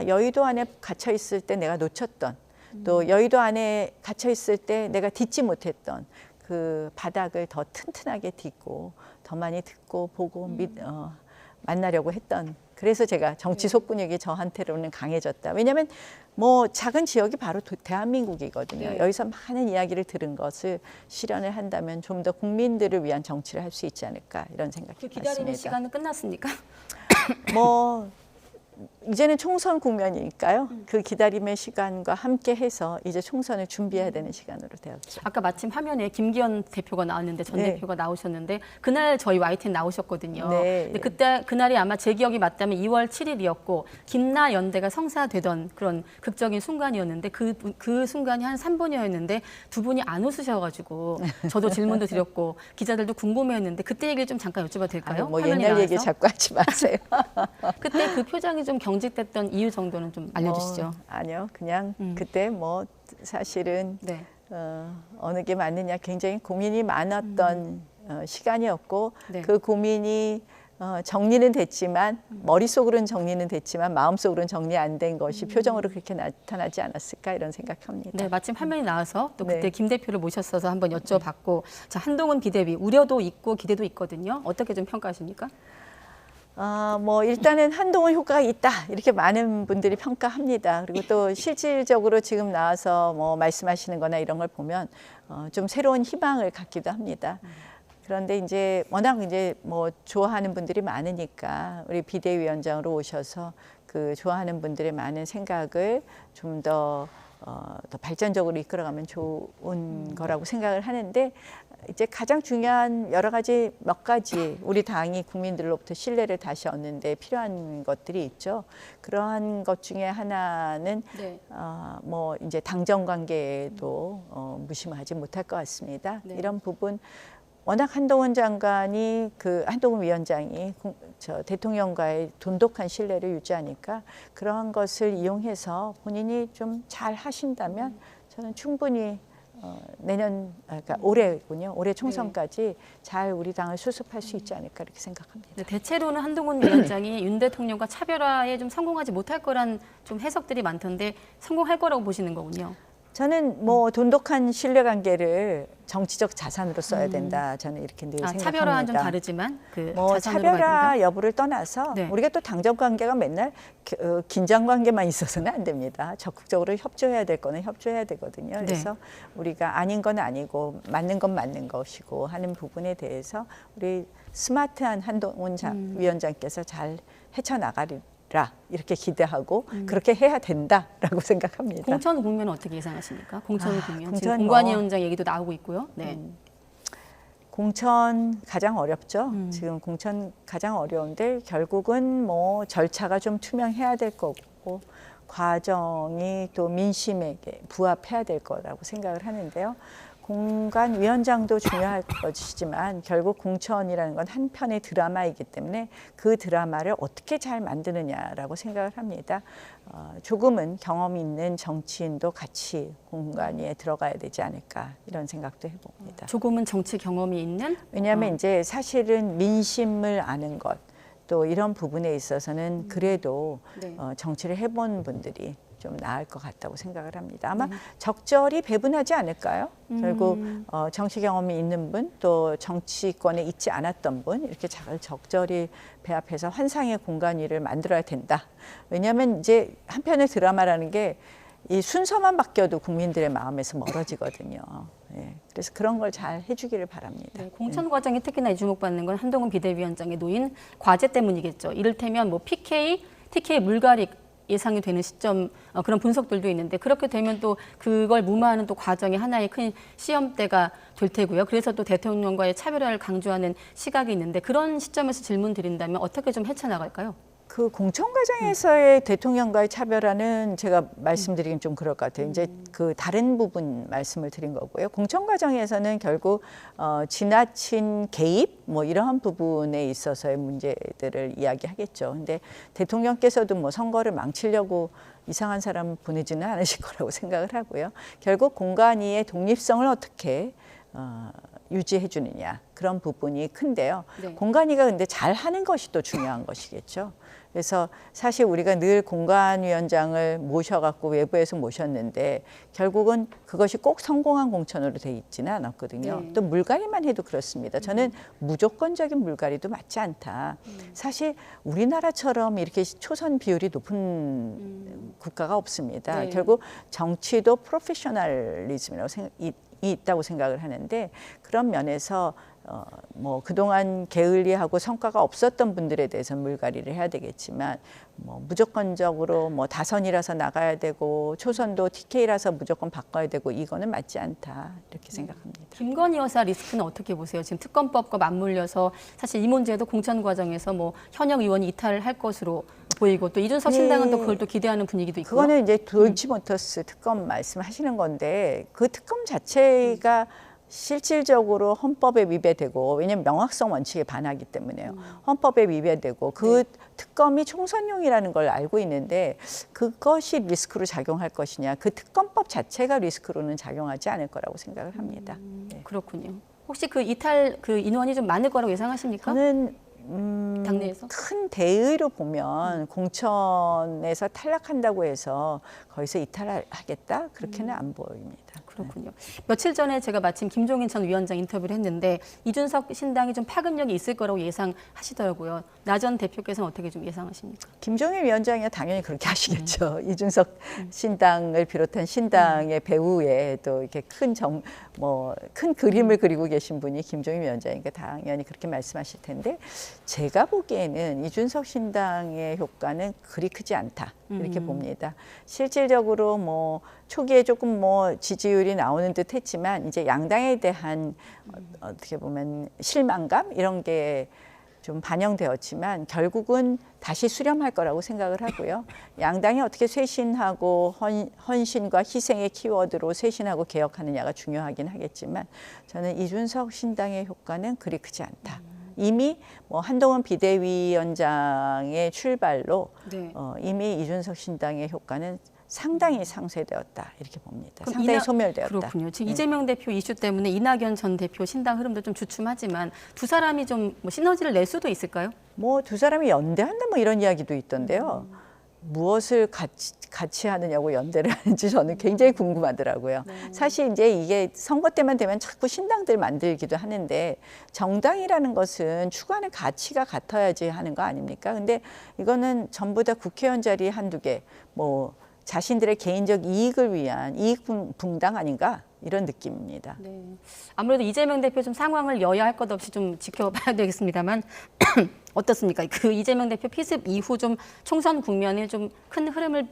여의도 안에 갇혀 있을 때 내가 놓쳤던 또 여의도 안에 갇혀 있을 때 내가 딛지 못했던 그 바닥을 더 튼튼하게 딛고 더 많이 듣고 보고 만나려고 했던 그래서 제가 정치 속근육이 저한테로는 강해졌다. 왜냐하면 뭐 작은 지역이 바로 대한민국이거든요. 네. 여기서 많은 이야기를 들은 것을 실현을 한다면 좀 더 국민들을 위한 정치를 할 수 있지 않을까 이런 생각이 그 기다림의 들었습니다. 시간은 끝났습니까? 뭐 이제는 총선 국면이니까요. 그 기다림의 시간과 함께 해서 이제 총선을 준비해야 되는 시간으로 되었죠. 아까 마침 화면에 김기현 대표가 나왔는데 전 네. 대표가 나오셨는데 그날 저희 YTN 나오셨거든요. 네. 근데 그날이 아마 제 기억이 맞다면 2월 7일이었고 김나 연대가 성사되던 그런 극적인 순간이었는데 그 순간이 한 3분여였는데 두 분이 안 웃으셔가지고 저도 질문도 드렸고 기자들도 궁금해했는데 그때 얘기를 좀 잠깐 여쭤봐도 될까요? 뭐 화면이 옛날 얘기 나와서. 자꾸 하지 마세요. 그때 그 표정이 좀 경직됐던 이유 정도는 좀 알려주시죠. 아니요, 그냥 그때 뭐 사실은 네. 어느 게 맞느냐 굉장히 고민이 많았던 시간이었고 네. 그 고민이 정리는 됐지만 머릿속으로는 정리는 됐지만 마음속으로는 정리 안 된 것이 표정으로 그렇게 나타나지 않았을까 이런 생각합니다. 네, 마침 화면이 나와서 또 그때 네. 김 대표를 모셨어서 한번 여쭤봤고 자, 한동훈 비대위 우려도 있고 기대도 있거든요. 어떻게 좀 평가하십니까? 뭐 일단은 한동훈 효과가 있다 이렇게 많은 분들이 평가합니다. 그리고 또 실질적으로 지금 나와서 뭐 말씀하시는 거나 이런 걸 보면 좀 새로운 희망을 갖기도 합니다. 그런데 이제 워낙 이제 뭐 좋아하는 분들이 많으니까 우리 비대위원장으로 오셔서 그 좋아하는 분들의 많은 생각을 좀 더 발전적으로 이끌어가면 좋은 거라고 생각을 하는데 이제 가장 중요한 여러 가지 몇 가지 우리 당이 국민들로부터 신뢰를 다시 얻는 데 필요한 것들이 있죠. 그러한 것 중에 하나는 네. 뭐 이제 당정 관계에도 무심하지 못할 것 같습니다. 네. 이런 부분 워낙 한동훈 장관이 한동훈 위원장이 대통령과의 돈독한 신뢰를 유지하니까 그러한 것을 이용해서 본인이 좀 잘 하신다면 저는 충분히 내년 그러니까 올해군요. 올해 총선까지 잘 우리 당을 수습할 수 있지 않을까 이렇게 생각합니다. 네, 대체로는 한동훈 위원장이 윤 대통령과 차별화에 좀 성공하지 못할 거란 좀 해석들이 많던데 성공할 거라고 보시는 거군요. 저는 뭐 돈독한 신뢰관계를 정치적 자산으로 써야 된다. 저는 이렇게 늘 생각합니다. 차별화는 좀 다르지만 그 뭐 자산으로 봐야 차별화 된다. 여부를 떠나서 네. 우리가 또 당정 관계가 맨날 긴장 관계만 있어서는 안 됩니다. 적극적으로 협조해야 될 거는 협조해야 되거든요. 그래서 우리가 아닌 건 아니고 맞는 건 맞는 것이고 하는 부분에 대해서 우리 스마트한 한동훈 위원장께서 잘 헤쳐나가리라 이렇게 기대하고 그렇게 해야 된다라고 생각합니다. 공천 국면은 어떻게 예상하십니까? 공천 국면. 지금 공천 공관위원장 얘기도 나오고 있고요. 네. 공천 가장 어렵죠. 지금 공천 가장 어려운데 결국은 뭐 절차가 좀 투명해야 될 거고 과정이 또 민심에게 부합해야 될 거라고 생각을 하는데요. 공관위원장도 중요할 것이지만 결국 공천이라는 건 한 편의 드라마이기 때문에 그 드라마를 어떻게 잘 만드느냐라고 생각을 합니다. 조금은 경험 있는 정치인도 같이 공관위에 들어가야 되지 않을까 이런 생각도 해봅니다. 조금은 정치 경험이 있는? 왜냐하면 이제 사실은 민심을 아는 것 또 이런 부분에 있어서는 그래도 정치를 해본 분들이 좀 나을 것 같다고 생각을 합니다. 아마 적절히 배분하지 않을까요? 결국 정치 경험이 있는 분, 또 정치권에 있지 않았던 분 이렇게 잘 적절히 배합해서 환상의 공관위를 만들어야 된다. 왜냐하면 이제 한편의 드라마라는 게 이 순서만 바뀌어도 국민들의 마음에서 멀어지거든요. 예, 그래서 그런 걸 잘 해주기를 바랍니다. 네, 공천 과정이 특히나 주목받는 건 한동훈 비대위원장에 놓인 과제 때문이겠죠. 이를테면 뭐 PK, TK 물갈이 예상이 되는 시점 그런 분석들도 있는데 그렇게 되면 또 그걸 무마하는 또 과정이 하나의 큰 시험대가 될 테고요. 그래서 또 대통령과의 차별화를 강조하는 시각이 있는데 그런 시점에서 질문 드린다면 어떻게 좀 헤쳐나갈까요? 그 공천 과정에서의 대통령과의 차별화는 제가 말씀드리긴 좀 그럴 것 같아요. 이제 그 다른 부분 말씀을 드린 거고요. 공천 과정에서는 결국 지나친 개입 뭐 이러한 부분에 있어서의 문제들을 이야기하겠죠. 근데 대통령께서도 뭐 선거를 망치려고 이상한 사람 보내지는 않으실 거라고 생각을 하고요. 결국 공관위의 독립성을 어떻게 유지해 주느냐 그런 부분이 큰데요. 네. 공관위가 근데 잘 하는 것이 또 중요한 것이겠죠. 그래서 사실 우리가 늘 공관위원장을 모셔갖고 외부에서 모셨는데 결국은 그것이 꼭 성공한 공천으로 돼 있지는 않았거든요. 네. 또 물갈이만 해도 그렇습니다. 저는 무조건적인 물갈이도 맞지 않다. 사실 우리나라처럼 이렇게 초선 비율이 높은 국가가 없습니다. 네. 결국 정치도 프로페셔널리즘이라고 있다고 생각을 하는데 그런 면에서 뭐 그동안 게을리하고 성과가 없었던 분들에 대해서 물갈이를 해야 되겠지만 뭐 무조건적으로 뭐 다선이라서 나가야 되고 초선도 TK라서 무조건 바꿔야 되고 이거는 맞지 않다 이렇게 생각합니다. 김건희 여사 리스크는 어떻게 보세요? 지금 특검법과 맞물려서 사실 이 문제도 공천 과정에서 뭐 현역 의원이 이탈할 것으로 보이고 또 이준석 신당은 또 그걸 또 기대하는 분위기도 있고요. 그거는 이제 도이치모터스 특검 말씀하시는 건데 그 특검 자체가 실질적으로 헌법에 위배되고 왜냐하면 명확성 원칙에 반하기 때문에요. 헌법에 위배되고 그 특검이 총선용이라는 걸 알고 있는데 그것이 리스크로 작용할 것이냐. 그 특검법 자체가 리스크로는 작용하지 않을 거라고 생각을 합니다. 네. 그렇군요. 혹시 그 이탈 그 인원이 좀 많을 거라고 예상하십니까? 저는 당내에서? 큰 대의로 보면 공천에서 탈락한다고 해서 거기서 이탈하겠다? 그렇게는 안 보입니다. 그렇군요. 며칠 전에 제가 마침 김종인 전 위원장 인터뷰를 했는데 이준석 신당이 좀 파급력이 있을 거라고 예상하시더라고요. 나 전 대표께서는 어떻게 좀 예상하십니까? 김종인 위원장이 당연히 그렇게 하시겠죠. 이준석 신당을 비롯한 신당의 배후에 또 이렇게 큰 그림을 그리고 계신 분이 김종인 위원장이니까 당연히 그렇게 말씀하실 텐데 제가 보기에는 이준석 신당의 효과는 그리 크지 않다 이렇게 봅니다. 실질적으로 뭐 초기에 조금 뭐 지지율이 나오는 듯 했지만 이제 양당에 대한 어떻게 보면 실망감 이런 게 좀 반영되었지만 결국은 다시 수렴할 거라고 생각을 하고요. 양당이 어떻게 쇄신하고 헌신과 희생의 키워드로 쇄신하고 개혁하느냐가 중요하긴 하겠지만 저는 이준석 신당의 효과는 그리 크지 않다. 이미 뭐 한동훈 비대위원장의 출발로 네. 이미 이준석 신당의 효과는 상당히 상쇄되었다 이렇게 봅니다. 상당히 소멸되었다. 그렇군요. 지금 이재명 대표 이슈 때문에 이낙연 전 대표 신당 흐름도 좀 주춤하지만 두 사람이 좀 뭐 시너지를 낼 수도 있을까요? 뭐 두 사람이 연대한다 뭐 이런 이야기도 있던데요. 무엇을 같이 하느냐고 연대를 하는지 저는 굉장히 궁금하더라고요. 사실 이제 이게 선거 때만 되면 자꾸 신당들 만들기도 하는데 정당이라는 것은 추구하는 가치가 같아야지 하는 거 아닙니까? 근데 이거는 전부 다 국회의원 자리 한두 개, 뭐 자신들의 개인적 이익을 위한 이익 붕당 아닌가 이런 느낌입니다. 네. 아무래도 이재명 대표 좀 상황을 여야 할 것 없이 좀 지켜봐야 되겠습니다만 어떻습니까? 그 이재명 대표 피습 이후 좀 총선 국면에 좀 큰 흐름을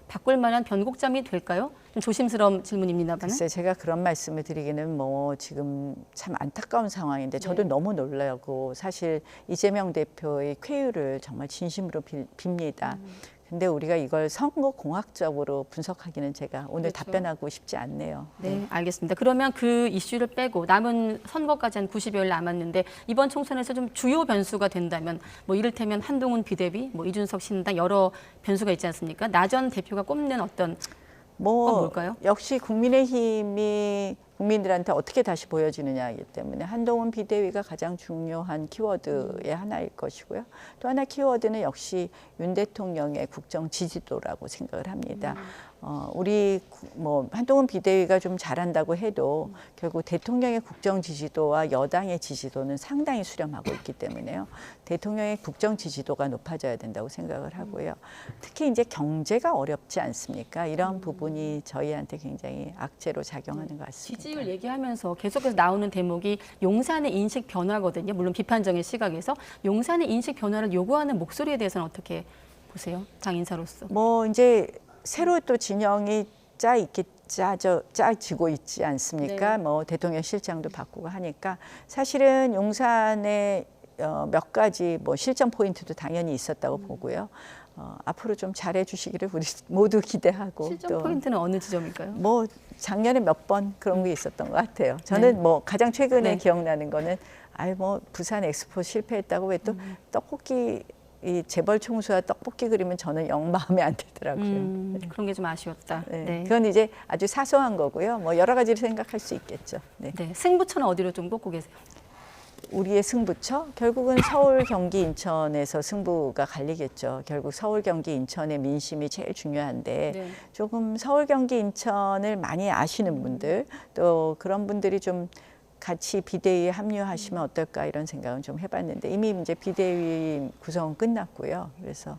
바꿀 만한 변곡점이 될까요? 좀 조심스러운 질문입니다만. 글쎄 제가 그런 말씀을 드리기는 뭐 지금 참 안타까운 상황인데 저도 너무 놀라고 사실 이재명 대표의 쾌유를 정말 진심으로 빕니다. 근데 우리가 이걸 선거 공학적으로 분석하기는 제가 오늘 답변하고 싶지 않네요. 네, 알겠습니다. 그러면 그 이슈를 빼고 남은 선거까지 한 90여일 남았는데 이번 총선에서 좀 주요 변수가 된다면 뭐 이를테면 한동훈 비대위, 뭐 이준석 신당 여러 변수가 있지 않습니까? 나 전 대표가 꼽는 어떤 건 뭘까요? 역시 국민의힘이 국민들한테 어떻게 다시 보여지느냐이기 때문에 한동훈 비대위가 가장 중요한 키워드의 하나일 것이고요. 또 하나 키워드는 역시 윤 대통령의 국정 지지도라고 생각을 합니다. 우리 뭐 한동훈 비대위가 좀 잘한다고 해도 결국 대통령의 국정 지지도와 여당의 지지도는 상당히 수렴하고 있기 때문에요. 대통령의 국정 지지도가 높아져야 된다고 생각을 하고요. 특히 이제 경제가 어렵지 않습니까? 이런 부분이 저희한테 굉장히 악재로 작용하는 것 같습니다. 지지율 얘기하면서 계속해서 나오는 대목이 용산의 인식 변화거든요. 물론 비판적인 시각에서 용산의 인식 변화를 요구하는 목소리에 대해서는 어떻게 보세요? 당 인사로서. 뭐 이제 새로 또 진영이 짜지고 있지 않습니까? 네. 뭐 대통령 실장도 바꾸고 하니까 사실은 용산에 몇 가지 뭐 실전 포인트도 당연히 있었다고 보고요. 앞으로 좀 잘해 주시기를 우리 모두 기대하고. 실전 또 포인트는 어느 지점일까요? 뭐 작년에 몇 번 그런 게 있었던 것 같아요. 저는 네. 뭐 가장 최근에 네. 기억나는 거는 뭐 부산 엑스포 실패했다고 왜 또 떡볶이 이 재벌 총수와 떡볶이 그리면 저는 영 마음에 안 들더라고요. 그런 게 좀 아쉬웠다. 네. 네. 그건 이제 아주 사소한 거고요. 뭐 여러 가지를 생각할 수 있겠죠. 네. 네. 승부처는 어디로 좀 꼽고 계세요? 우리의 승부처? 결국은 서울, 경기, 인천에서 승부가 갈리겠죠. 결국 서울, 경기, 인천의 민심이 제일 중요한데 네. 조금 서울, 경기, 인천을 많이 아시는 분들 또 그런 분들이 좀 같이 비대위에 합류하시면 어떨까 이런 생각은 좀 해봤는데 이미 이제 비대위 구성은 끝났고요. 그래서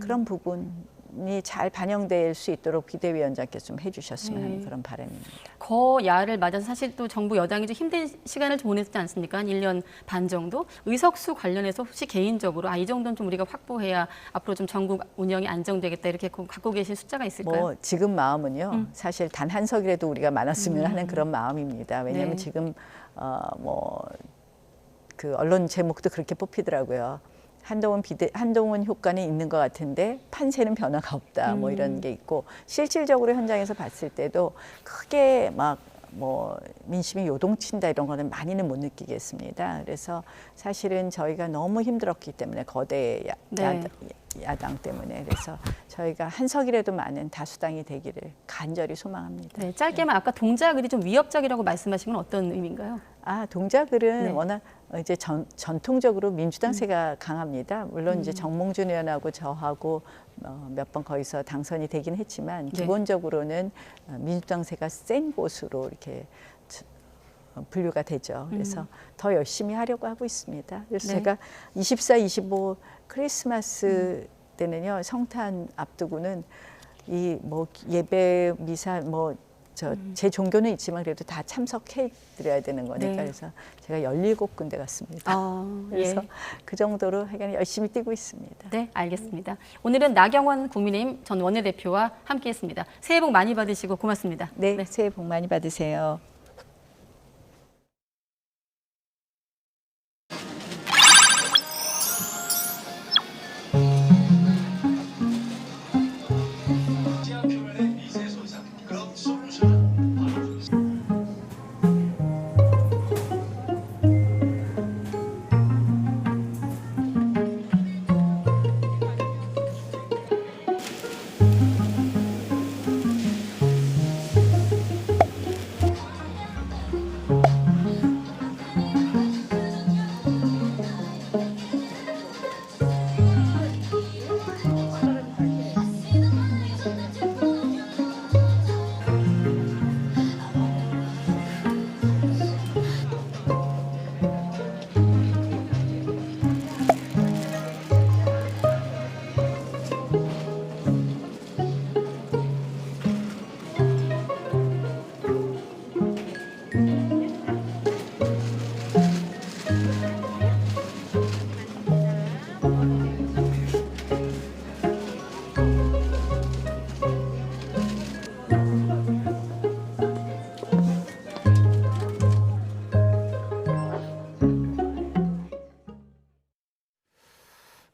그런 부분이 잘 반영될 수 있도록 비대위원장께서 좀 해주셨으면 하는 그런 바람입니다. 거야를 맞아서 사실 또 정부 여당이 좀 힘든 시간을 보냈지 않습니까? 한 1년 반 정도. 의석수 관련해서 혹시 개인적으로 이 정도는 좀 우리가 확보해야 앞으로 좀 전국 운영이 안정되겠다 이렇게 갖고 계신 숫자가 있을까요? 뭐 지금 마음은요. 사실 단 한 석이라도 우리가 많았으면 하는 그런 마음입니다. 왜냐하면 네. 지금 뭐 그 언론 제목도 그렇게 뽑히더라고요. 한동훈 효과는 있는 것 같은데 판세는 변화가 없다. 뭐 이런 게 있고 실질적으로 현장에서 봤을 때도 크게 막 뭐 민심이 요동친다 이런 거는 많이는 못 느끼겠습니다. 그래서 사실은 저희가 너무 힘들었기 때문에 거대 야당 때문에 그래서 저희가 한 석이라도 많은 다수당이 되기를 간절히 소망합니다. 네, 짧게만 아까 동작을이 좀 위협적이라고 말씀하신 건 어떤 의미인가요? 동작을은 네. 워낙 이제 전통적으로 민주당세가 강합니다. 물론 이제 정몽준 의원하고 저하고 몇 번 거기서 당선이 되긴 했지만 네. 기본적으로는 민주당세가 센 곳으로 이렇게 분류가 되죠. 그래서 더 열심히 하려고 하고 있습니다. 그래서 네. 제가 24, 25 크리스마스 때는요 성탄 앞두고는 이 뭐 예배 미사 뭐 제 종교는 있지만 그래도 다 참석해 드려야 되는 거니까 네. 그래서 제가 17군데 갔습니다. 그래서 예. 그 정도로 하여간 열심히 뛰고 있습니다. 네, 알겠습니다. 오늘은 나경원 국민의힘 전 원내대표와 함께했습니다. 새해 복 많이 받으시고 고맙습니다. 네, 새해 복 많이 받으세요.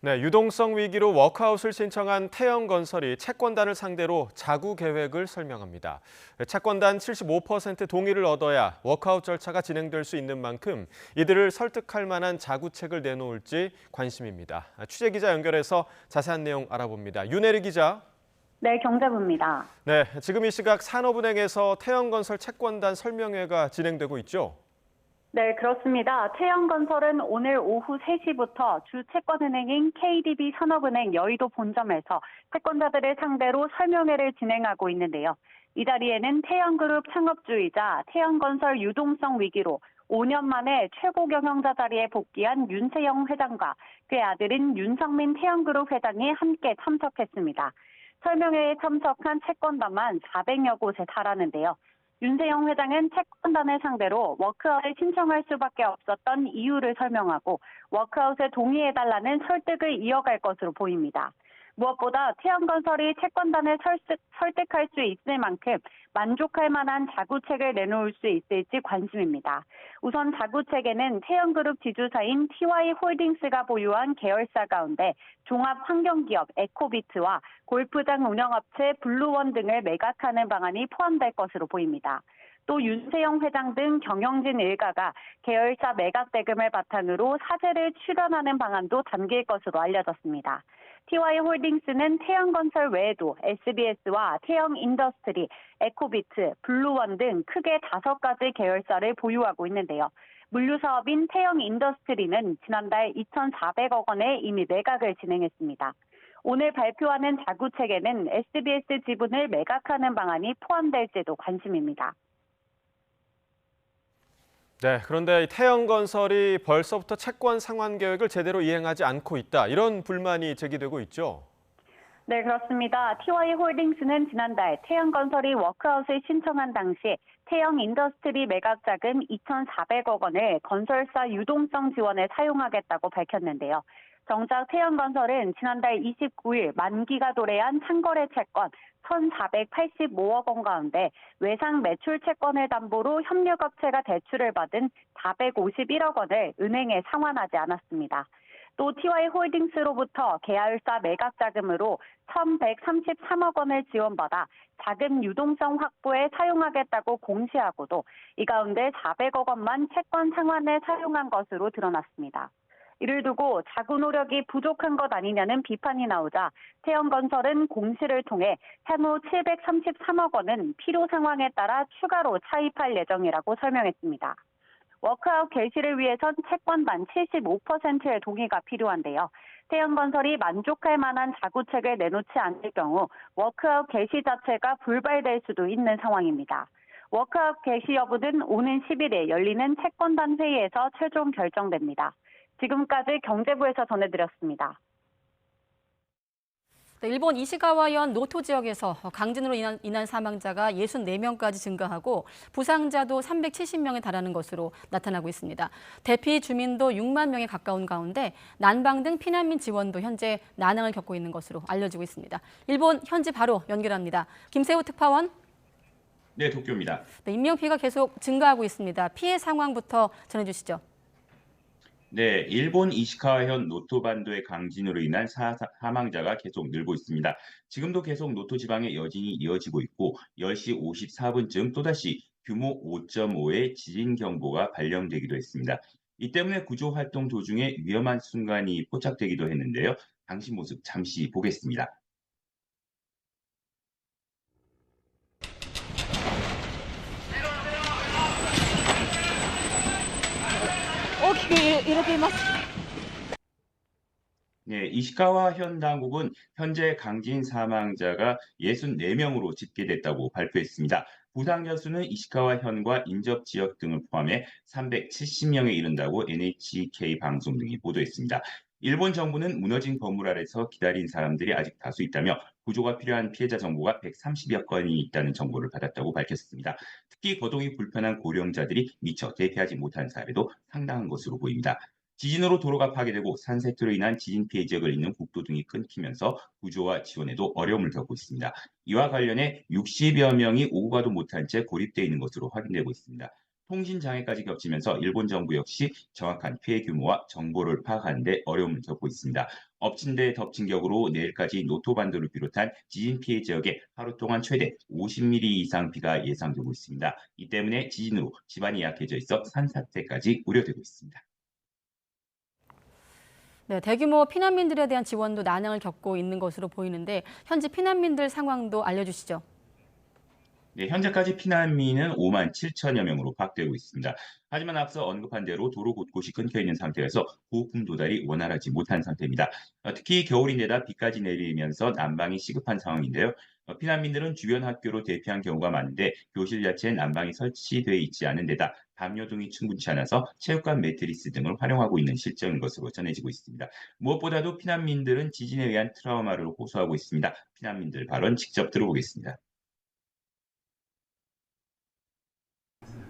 네, 유동성 위기로 워크아웃을 신청한 태영건설이 채권단을 상대로 자구 계획을 설명합니다. 채권단 75% 동의를 얻어야 워크아웃 절차가 진행될 수 있는 만큼 이들을 설득할 만한 자구책을 내놓을지 관심입니다. 취재기자 연결해서 자세한 내용 알아봅니다. 윤혜리 기자. 네, 경제부입니다. 네, 지금 이 시각 산업은행에서 태영건설 채권단 설명회가 진행되고 있죠? 네, 그렇습니다. 태영건설은 오늘 오후 3시부터 주 채권은행인 KDB 산업은행 여의도 본점에서 채권자들을 상대로 설명회를 진행하고 있는데요. 이 자리에는 태영그룹 창업주이자 태영건설 유동성 위기로 5년 만에 최고 경영자 자리에 복귀한 윤세영 회장과 그의 아들인 윤성민 태영그룹 회장이 함께 참석했습니다. 설명회에 참석한 채권단만 400여 곳에 달하는데요. 윤세영 회장은 채권단을 상대로 워크아웃을 신청할 수밖에 없었던 이유를 설명하고 워크아웃에 동의해달라는 설득을 이어갈 것으로 보입니다. 무엇보다 태영건설이 채권단을 설득할 수 있을 만큼 만족할 만한 자구책을 내놓을 수 있을지 관심입니다. 우선 자구책에는 태영그룹 지주사인 TY홀딩스가 보유한 계열사 가운데 종합환경기업 에코비트와 골프장 운영업체 블루원 등을 매각하는 방안이 포함될 것으로 보입니다. 또 윤세영 회장 등 경영진 일가가 계열사 매각 대금을 바탕으로 사재를 출연하는 방안도 담길 것으로 알려졌습니다. TY홀딩스는 태영건설 외에도 SBS와 태영인더스트리, 에코비트, 블루원 등 크게 5가지 계열사를 보유하고 있는데요. 물류사업인 태영인더스트리는 지난달 2,400억 원에 이미 매각을 진행했습니다. 오늘 발표하는 자구책에는 SBS 지분을 매각하는 방안이 포함될지도 관심입니다. 네, 그런데 태영건설이 벌써부터 채권 상환 계획을 제대로 이행하지 않고 있다. 이런 불만이 제기되고 있죠. 네, 그렇습니다. TY홀딩스는 지난달 태영건설이 워크아웃을 신청한 당시 태영인더스트리 매각 자금 2,400억 원을 건설사 유동성 지원에 사용하겠다고 밝혔는데요. 정작 태영건설은 지난달 29일 만기가 도래한 상거래 채권 1,485억 원 가운데 외상 매출 채권을 담보로 협력업체가 대출을 받은 451억 원을 은행에 상환하지 않았습니다. 또 TY홀딩스로부터 계열사 매각 자금으로 1,133억 원을 지원받아 자금 유동성 확보에 사용하겠다고 공시하고도 이 가운데 400억 원만 채권 상환에 사용한 것으로 드러났습니다. 이를 두고 자구 노력이 부족한 것 아니냐는 비판이 나오자 태영건설은 공시를 통해 향후 733억 원은 필요 상황에 따라 추가로 차입할 예정이라고 설명했습니다. 워크아웃 개시를 위해선 채권단 75%의 동의가 필요한데요. 태영건설이 만족할 만한 자구책을 내놓지 않을 경우 워크아웃 개시 자체가 불발될 수도 있는 상황입니다. 워크아웃 개시 여부는 오는 10일에 열리는 채권단 회의에서 최종 결정됩니다. 지금까지 경제부에서 전해드렸습니다. 네, 일본 이시가와현 노토 지역에서 강진으로 인한 사망자가 64명까지 증가하고 부상자도 370명에 달하는 것으로 나타나고 있습니다. 대피 주민도 6만 명에 가까운 가운데 난방 등 피난민 지원도 현재 난항을 겪고 있는 것으로 알려지고 있습니다. 일본 현지 바로 연결합니다. 김세호 특파원. 네, 도쿄입니다. 네, 인명피해가 계속 증가하고 있습니다. 피해 상황부터 전해주시죠. 네, 일본 이시카와현 노토반도의 강진으로 인한 사망자가 계속 늘고 있습니다. 지금도 계속 노토 지방의 여진이 이어지고 있고 10시 54분쯤 또다시 규모 5.5의 지진 경보가 발령되기도 했습니다. 이 때문에 구조 활동 도중에 위험한 순간이 포착되기도 했는데요. 당시 모습 잠시 보겠습니다. 네, 이시카와 현 당국은 현재 강진 사망자가 64명으로 집계됐다고 발표했습니다. 부상자 수는 이시카와 현과 인접 지역 등을 포함해 370명에 이른다고 NHK 방송 등이 보도했습니다. 일본 정부는 무너진 건물 아래서 기다린 사람들이 아직 다수 있다며 구조가 필요한 피해자 정보가 130여 건이 있다는 정보를 받았다고 밝혔습니다. 특히 거동이 불편한 고령자들이 미처 대피하지 못한 사례도 상당한 것으로 보입니다. 지진으로 도로가 파괴되고 산세투로 인한 지진 피해 지역을 잇는 국도 등이 끊기면서 구조와 지원에도 어려움을 겪고 있습니다. 이와 관련해 60여 명이 오고 가도 못한 채 고립되어 있는 것으로 확인되고 있습니다. 통신 장애까지 겹치면서 일본 정부 역시 정확한 피해 규모와 정보를 파악하는 데 어려움을 겪고 있습니다. 엎친 데 덮친 격으로 내일까지 노토반도를 비롯한 지진 피해 지역에 하루 동안 최대 50mm 이상 비가 예상되고 있습니다. 이 때문에 지진으로 집안이 약해져 있어 산사태까지 우려되고 있습니다. 네, 대규모 피난민들에 대한 지원도 난항을 겪고 있는 것으로 보이는데 현지 피난민들 상황도 알려주시죠. 네, 현재까지 피난민은 5만 7천여 명으로 파악되고 있습니다. 하지만 앞서 언급한 대로 도로 곳곳이 끊겨 있는 상태여서 보호품 도달이 원활하지 못한 상태입니다. 특히 겨울인데다 비까지 내리면서 난방이 시급한 상황인데요. 피난민들은 주변 학교로 대피한 경우가 많은데 교실 자체에 난방이 설치되어 있지 않은 데다 담요 등이 충분치 않아서 체육관 매트리스 등을 활용하고 있는 실정인 것으로 전해지고 있습니다. 무엇보다도 피난민들은 지진에 의한 트라우마를 호소하고 있습니다. 피난민들 발언 직접 들어보겠습니다.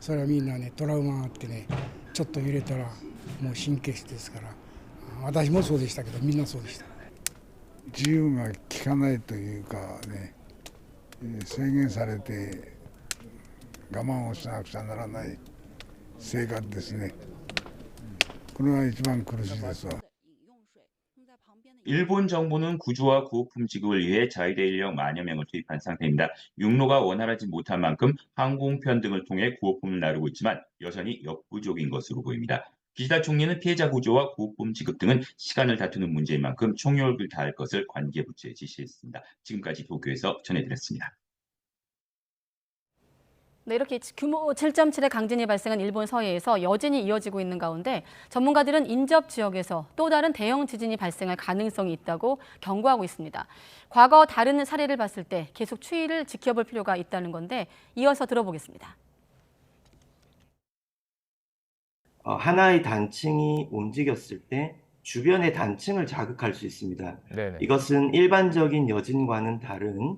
それはみんなねトラウマがあってねちょっと揺れたらもう神経質ですから私もそうでしたけどみんなそうでした自由が利かないというかね制限されて我慢をしなくちゃならない生活ですねこれは一番苦しいですわ 일본 정부는 구조와 구호품 지급을 위해 자위대 인력 만여 명을 투입한 상태입니다. 육로가 원활하지 못한 만큼 항공편 등을 통해 구호품을 나르고 있지만 여전히 역부족인 것으로 보입니다. 기시다 총리는 피해자 구조와 구호품 지급 등은 시간을 다투는 문제인 만큼 총력을 다할 것을 관계부처에 지시했습니다. 지금까지 도쿄에서 전해드렸습니다. 네, 이렇게 규모 7.7의 강진이 발생한 일본 서해에서 여진이 이어지고 있는 가운데 전문가들은 인접 지역에서 또 다른 대형 지진이 발생할 가능성이 있다고 경고하고 있습니다. 과거 다른 사례를 봤을 때 계속 추이를 지켜볼 필요가 있다는 건데 이어서 들어보겠습니다. 하나의 단층이 움직였을 때 주변의 단층을 자극할 수 있습니다. 네네. 이것은 일반적인 여진과는 다른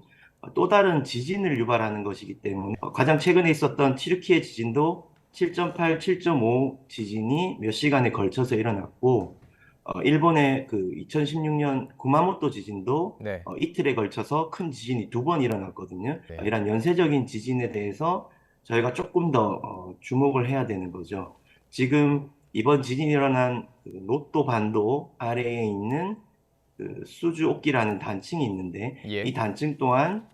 또 다른 지진을 유발하는 것이기 때문에 가장 최근에 있었던 튀르키예 지진도 7.8, 7.5 지진이 몇 시간에 걸쳐서 일어났고 일본의 그 2016년 구마모토 지진도 네. 이틀에 걸쳐서 큰 지진이 2번 일어났거든요. 네. 이런 연쇄적인 지진에 대해서 저희가 조금 더 주목을 해야 되는 거죠. 지금 이번 지진이 일어난 그 노또 반도 아래에 있는 그 수주오키라는 단층이 있는데 예. 이 단층 또한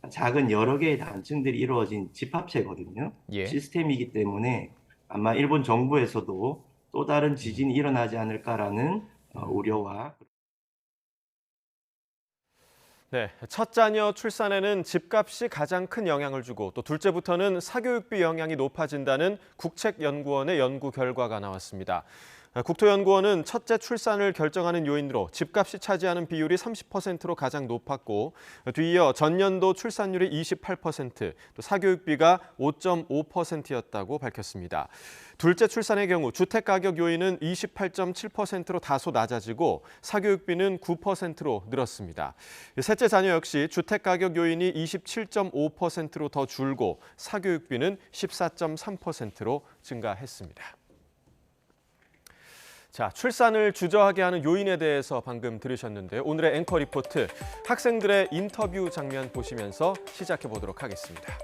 작은 여러 개의 단층들이 이루어진 집합체거든요. 예. 시스템이기 때문에 아마 일본 정부에서도 또 다른 지진이 일어나지 않을까라는 우려와 네, 첫 자녀 출산에는 집값이 가장 큰 영향을 주고 또 둘째부터는 사교육비 영향이 높아진다는 국책연구원의 연구 결과가 나왔습니다. 국토연구원은 첫째 출산을 결정하는 요인으로 집값이 차지하는 비율이 30%로 가장 높았고 뒤이어 전년도 출산율이 28%, 또 사교육비가 5.5%였다고 밝혔습니다. 둘째 출산의 경우 주택가격 요인은 28.7%로 다소 낮아지고 사교육비는 9%로 늘었습니다. 셋째 자녀 역시 주택가격 요인이 27.5%로 더 줄고 사교육비는 14.3%로 증가했습니다. 자, 출산을 주저하게 하는 요인에 대해서 방금 들으셨는데요. 오늘의 앵커 리포트, 학생들의 인터뷰 장면 보시면서 시작해 보도록 하겠습니다.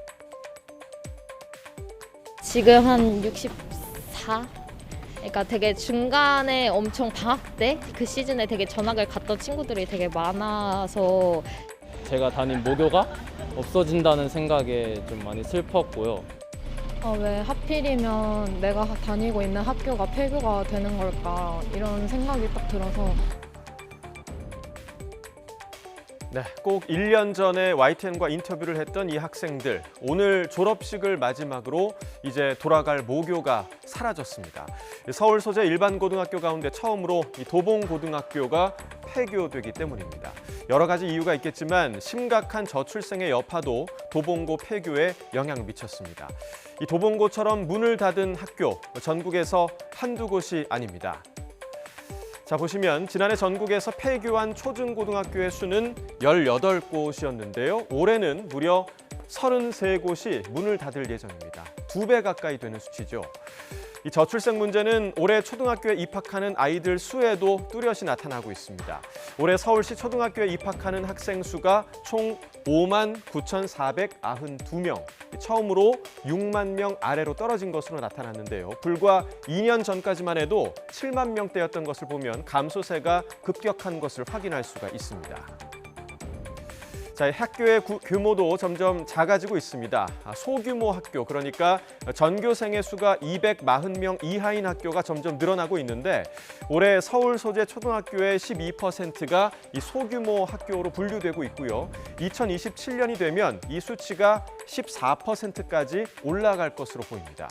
지금 한 64? 그러니까 되게 중간에 엄청 방학 때 그 시즌에 되게 전학을 갔던 친구들이 되게 많아서 제가 다닌 모교가 없어진다는 생각에 좀 많이 슬펐고요. 왜 하필이면 내가 다니고 있는 학교가 폐교가 되는 걸까 이런 생각이 딱 들어서 네, 꼭 1년 전에 YTN과 인터뷰를 했던 이 학생들, 오늘 졸업식을 마지막으로 이제 돌아갈 모교가 사라졌습니다. 서울 소재 일반 고등학교 가운데 처음으로 이 도봉고등학교가 폐교되기 때문입니다. 여러 가지 이유가 있겠지만 심각한 저출생의 여파도 도봉고 폐교에 영향을 미쳤습니다. 이 도봉고처럼 문을 닫은 학교, 전국에서 한두 곳이 아닙니다. 자, 보시면 지난해 전국에서 폐교한 초중고등학교의 수는 18곳이었는데요. 올해는 무려 33곳이 문을 닫을 예정입니다. 2배 가까이 되는 수치죠. 이 저출생 문제는 올해 초등학교에 입학하는 아이들 수에도 뚜렷이 나타나고 있습니다. 올해 서울시 초등학교에 입학하는 학생 수가 총 59,492명, 처음으로 6만 명 아래로 떨어진 것으로 나타났는데요. 불과 2년 전까지만 해도 7만 명대였던 것을 보면 감소세가 급격한 것을 확인할 수가 있습니다. 자, 자, 학교의 규모도 점점 작아지고 있습니다. 소규모 학교, 그러니까 전교생의 수가 240명 이하인 학교가 점점 늘어나고 있는데 올해 서울 소재 초등학교의 12%가 이 소규모 학교로 분류되고 있고요. 2027년이 되면 이 수치가 14%까지 올라갈 것으로 보입니다.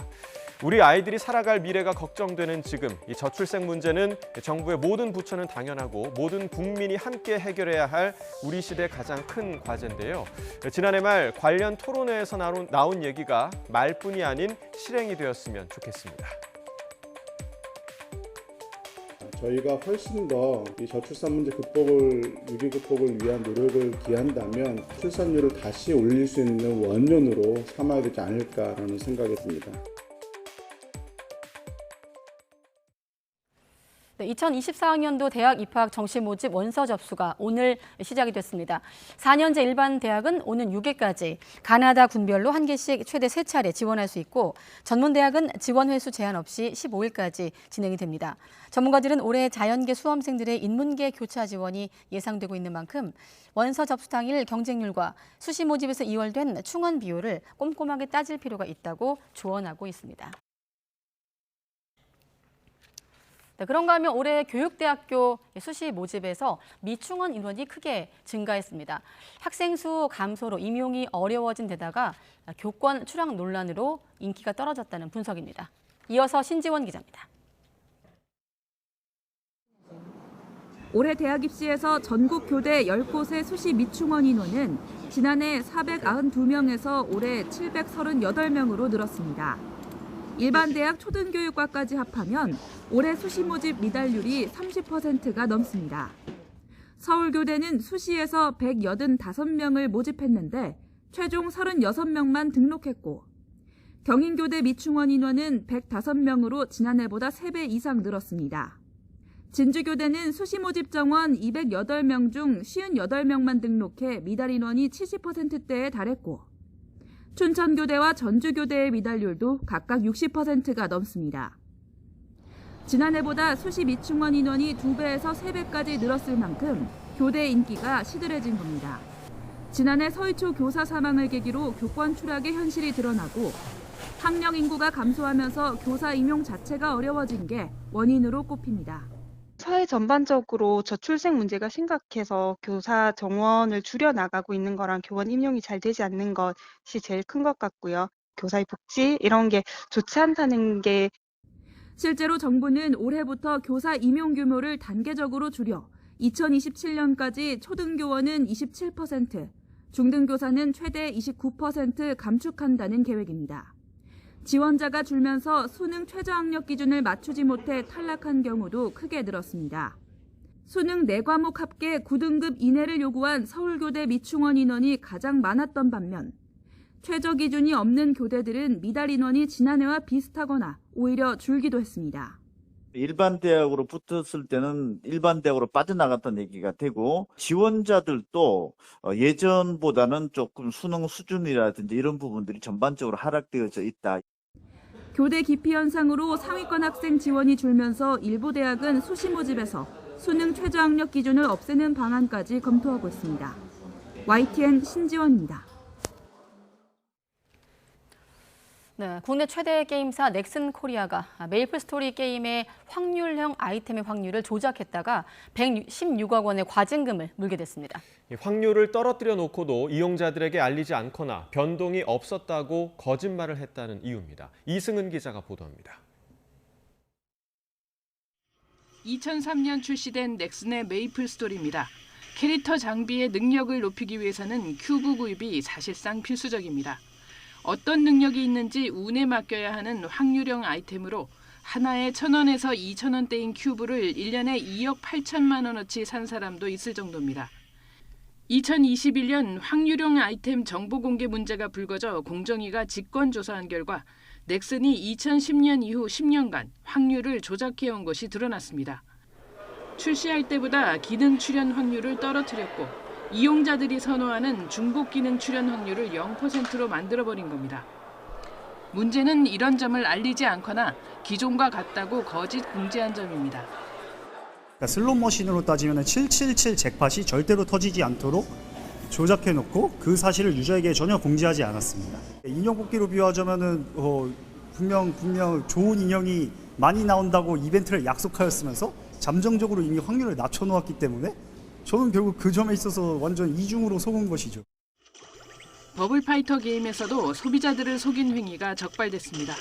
우리 아이들이 살아갈 미래가 걱정되는 지금 이 저출생 문제는 정부의 모든 부처는 당연하고 모든 국민이 함께 해결해야 할 우리 시대 가장 큰 과제인데요. 지난해 말 관련 토론회에서 나온 얘기가 말뿐이 아닌 실행이 되었으면 좋겠습니다. 저희가 훨씬 더 이 저출산 문제 위기 극복을 위한 노력을 기한다면 출산율을 다시 올릴 수 있는 원년으로 삼아야 되지 않을까라는 생각이 듭니다. 2024학년도 대학 입학 정시 모집 원서 접수가 오늘 시작이 됐습니다. 4년제 일반 대학은 오는 6일까지 가나다 군별로 한 개씩 최대 3차례 지원할 수 있고 전문대학은 지원 횟수 제한 없이 15일까지 진행이 됩니다. 전문가들은 올해 자연계 수험생들의 인문계 교차 지원이 예상되고 있는 만큼 원서 접수 당일 경쟁률과 수시 모집에서 이월된 충원 비율을 꼼꼼하게 따질 필요가 있다고 조언하고 있습니다. 그런가 하면 올해 교육대학교 수시 모집에서 미충원 인원이 크게 증가했습니다. 학생 수 감소로 임용이 어려워진 데다가 교권 추락 논란으로 인기가 떨어졌다는 분석입니다. 이어서 신지원 기자입니다. 올해 대학 입시에서 전국 교대 10곳의 수시 미충원 인원은 지난해 492명에서 올해 738명으로 늘었습니다. 일반 대학 초등교육과까지 합하면 올해 수시 모집 미달률이 30%가 넘습니다. 서울교대는 수시에서 185명을 모집했는데 최종 36명만 등록했고 경인교대 미충원 인원은 105명으로 지난해보다 3배 이상 늘었습니다. 진주교대는 수시 모집 정원 208명 중 58명만 등록해 미달 인원이 70%대에 달했고 춘천교대와 전주교대의 미달률도 각각 60%가 넘습니다. 지난해보다 수시 미충원 인원이 2배에서 3배까지 늘었을 만큼 교대 인기가 시들해진 겁니다. 지난해 서희초 교사 사망을 계기로 교권 추락의 현실이 드러나고 학령 인구가 감소하면서 교사 임용 자체가 어려워진 게 원인으로 꼽힙니다. 사회 전반적으로 저출생 문제가 심각해서 교사 정원을 줄여나가고 있는 거랑 교원 임용이 잘 되지 않는 것이 제일 큰 것 같고요. 교사의 복지 이런 게 좋지 않다는 게 실제로 정부는 올해부터 교사 임용 규모를 단계적으로 줄여 2027년까지 초등교원은 27%, 중등교사는 최대 29% 감축한다는 계획입니다. 지원자가 줄면서 수능 최저학력 기준을 맞추지 못해 탈락한 경우도 크게 늘었습니다. 수능 4과목 합계 9등급 이내를 요구한 서울교대 미충원 인원이 가장 많았던 반면 최저 기준이 없는 교대들은 미달 인원이 지난해와 비슷하거나 오히려 줄기도 했습니다. 일반 대학으로 붙었을 때는 일반 대학으로 빠져나갔다는 얘기가 되고 지원자들도 예전보다는 조금 수능 수준이라든지 이런 부분들이 전반적으로 하락되어져 있다. 교대 기피 현상으로 상위권 학생 지원이 줄면서 일부 대학은 수시 모집에서 수능 최저학력 기준을 없애는 방안까지 검토하고 있습니다. YTN 신지원입니다. 네, 국내 최대 게임사 넥슨 코리아가 메이플 스토리 게임의 확률형 아이템의 확률을 조작했다가 116억 원의 과징금을 물게 됐습니다. 확률을 떨어뜨려 놓고도 이용자들에게 알리지 않거나 변동이 없었다고 거짓말을 했다는 이유입니다. 이승은 기자가 보도합니다. 2003년 출시된 넥슨의 메이플 스토리입니다. 캐릭터 장비의 능력을 높이기 위해서는 큐브 구입이 사실상 필수적입니다. 어떤 능력이 있는지 운에 맡겨야 하는 확률형 아이템으로 하나에 1,000원에서 2,000원대인 큐브를 1년에 2억 8천만 원어치 산 사람도 있을 정도입니다. 2021년 확률형 아이템 정보 공개 문제가 불거져 공정위가 직권조사한 결과 넥슨이 2010년 이후 10년간 확률을 조작해온 것이 드러났습니다. 출시할 때보다 기능 출현 확률을 떨어뜨렸고 이용자들이 선호하는 중복 기능 출현 확률을 0%로 만들어버린 겁니다. 문제는 이런 점을 알리지 않거나 기존과 같다고 거짓 공지한 점입니다. 슬롯 머신으로 따지면 777 잭팟이 절대로 터지지 않도록 조작해놓고 그 사실을 유저에게 전혀 공지하지 않았습니다. 인형 뽑기로 비유하자면은 분명 좋은 인형이 많이 나온다고 이벤트를 약속하였으면서 잠정적으로 이미 확률을 낮춰놓았기 때문에 저는 결국 그 점에 있어서 완전 이중으로 속은 것이죠. 버블파이터 게임에서도 소비자들을 속인 행위가 적발됐습니다.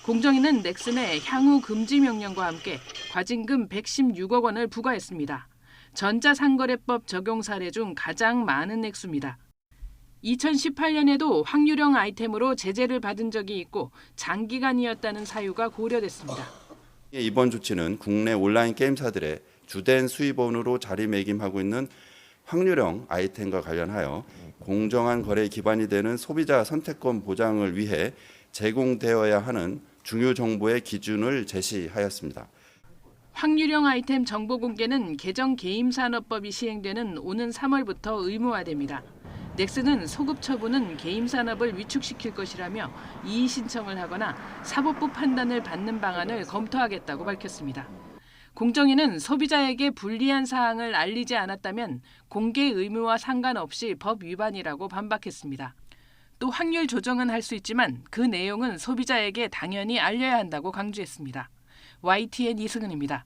공정위는 넥슨에 향후 금지 명령과 함께 과징금 116억 원을 부과했습니다. 전자상거래법 적용 사례 중 가장 많은 액수입니다. 2018년에도 확률형 아이템으로 제재를 받은 적이 있고 장기간이었다는 사유가 고려됐습니다. 이번 조치는 국내 온라인 게임사들의 주된 수입원으로 자리매김하고 있는 확률형 아이템과 관련하여 공정한 거래에 기반이 되는 소비자 선택권 보장을 위해 제공되어야 하는 중요 정보의 기준을 제시하였습니다. 확률형 아이템 정보 공개는 개정 게임산업법이 시행되는 오는 3월부터 의무화됩니다. 넥슨은 소급 처분은 게임 산업을 위축시킬 것이라며 이의 신청을 하거나 사법부 판단을 받는 방안을 검토하겠다고 밝혔습니다. 공정위는 소비자에게 불리한 사항을 알리지 않았다면 공개 의무와 상관없이 법 위반이라고 반박했습니다. 또 확률 조정은 할 수 있지만 그 내용은 소비자에게 당연히 알려야 한다고 강조했습니다. YTN 이승은입니다.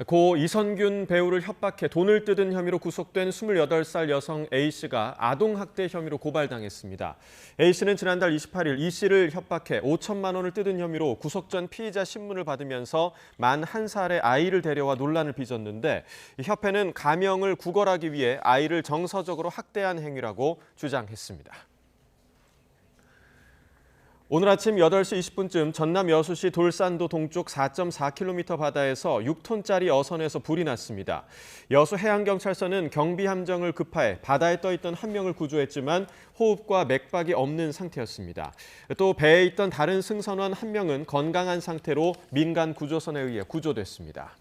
고 이선균 배우를 협박해 돈을 뜯은 혐의로 구속된 28살 여성 A씨가 아동학대 혐의로 고발당했습니다. A씨는 지난달 28일 E씨를 협박해 5천만 원을 뜯은 혐의로 구속 전 피의자 신문을 받으면서 만 1살의 아이를 데려와 논란을 빚었는데 협회는 가명을 구걸하기 위해 아이를 정서적으로 학대한 행위라고 주장했습니다. 오늘 아침 8시 20분쯤 전남 여수시 돌산도 동쪽 4.4km 바다에서 6톤짜리 어선에서 불이 났습니다. 여수해양경찰서는 경비함정을 급파해 바다에 떠있던 한 명을 구조했지만 호흡과 맥박이 없는 상태였습니다. 또 배에 있던 다른 승선원 한 명은 건강한 상태로 민간 구조선에 의해 구조됐습니다.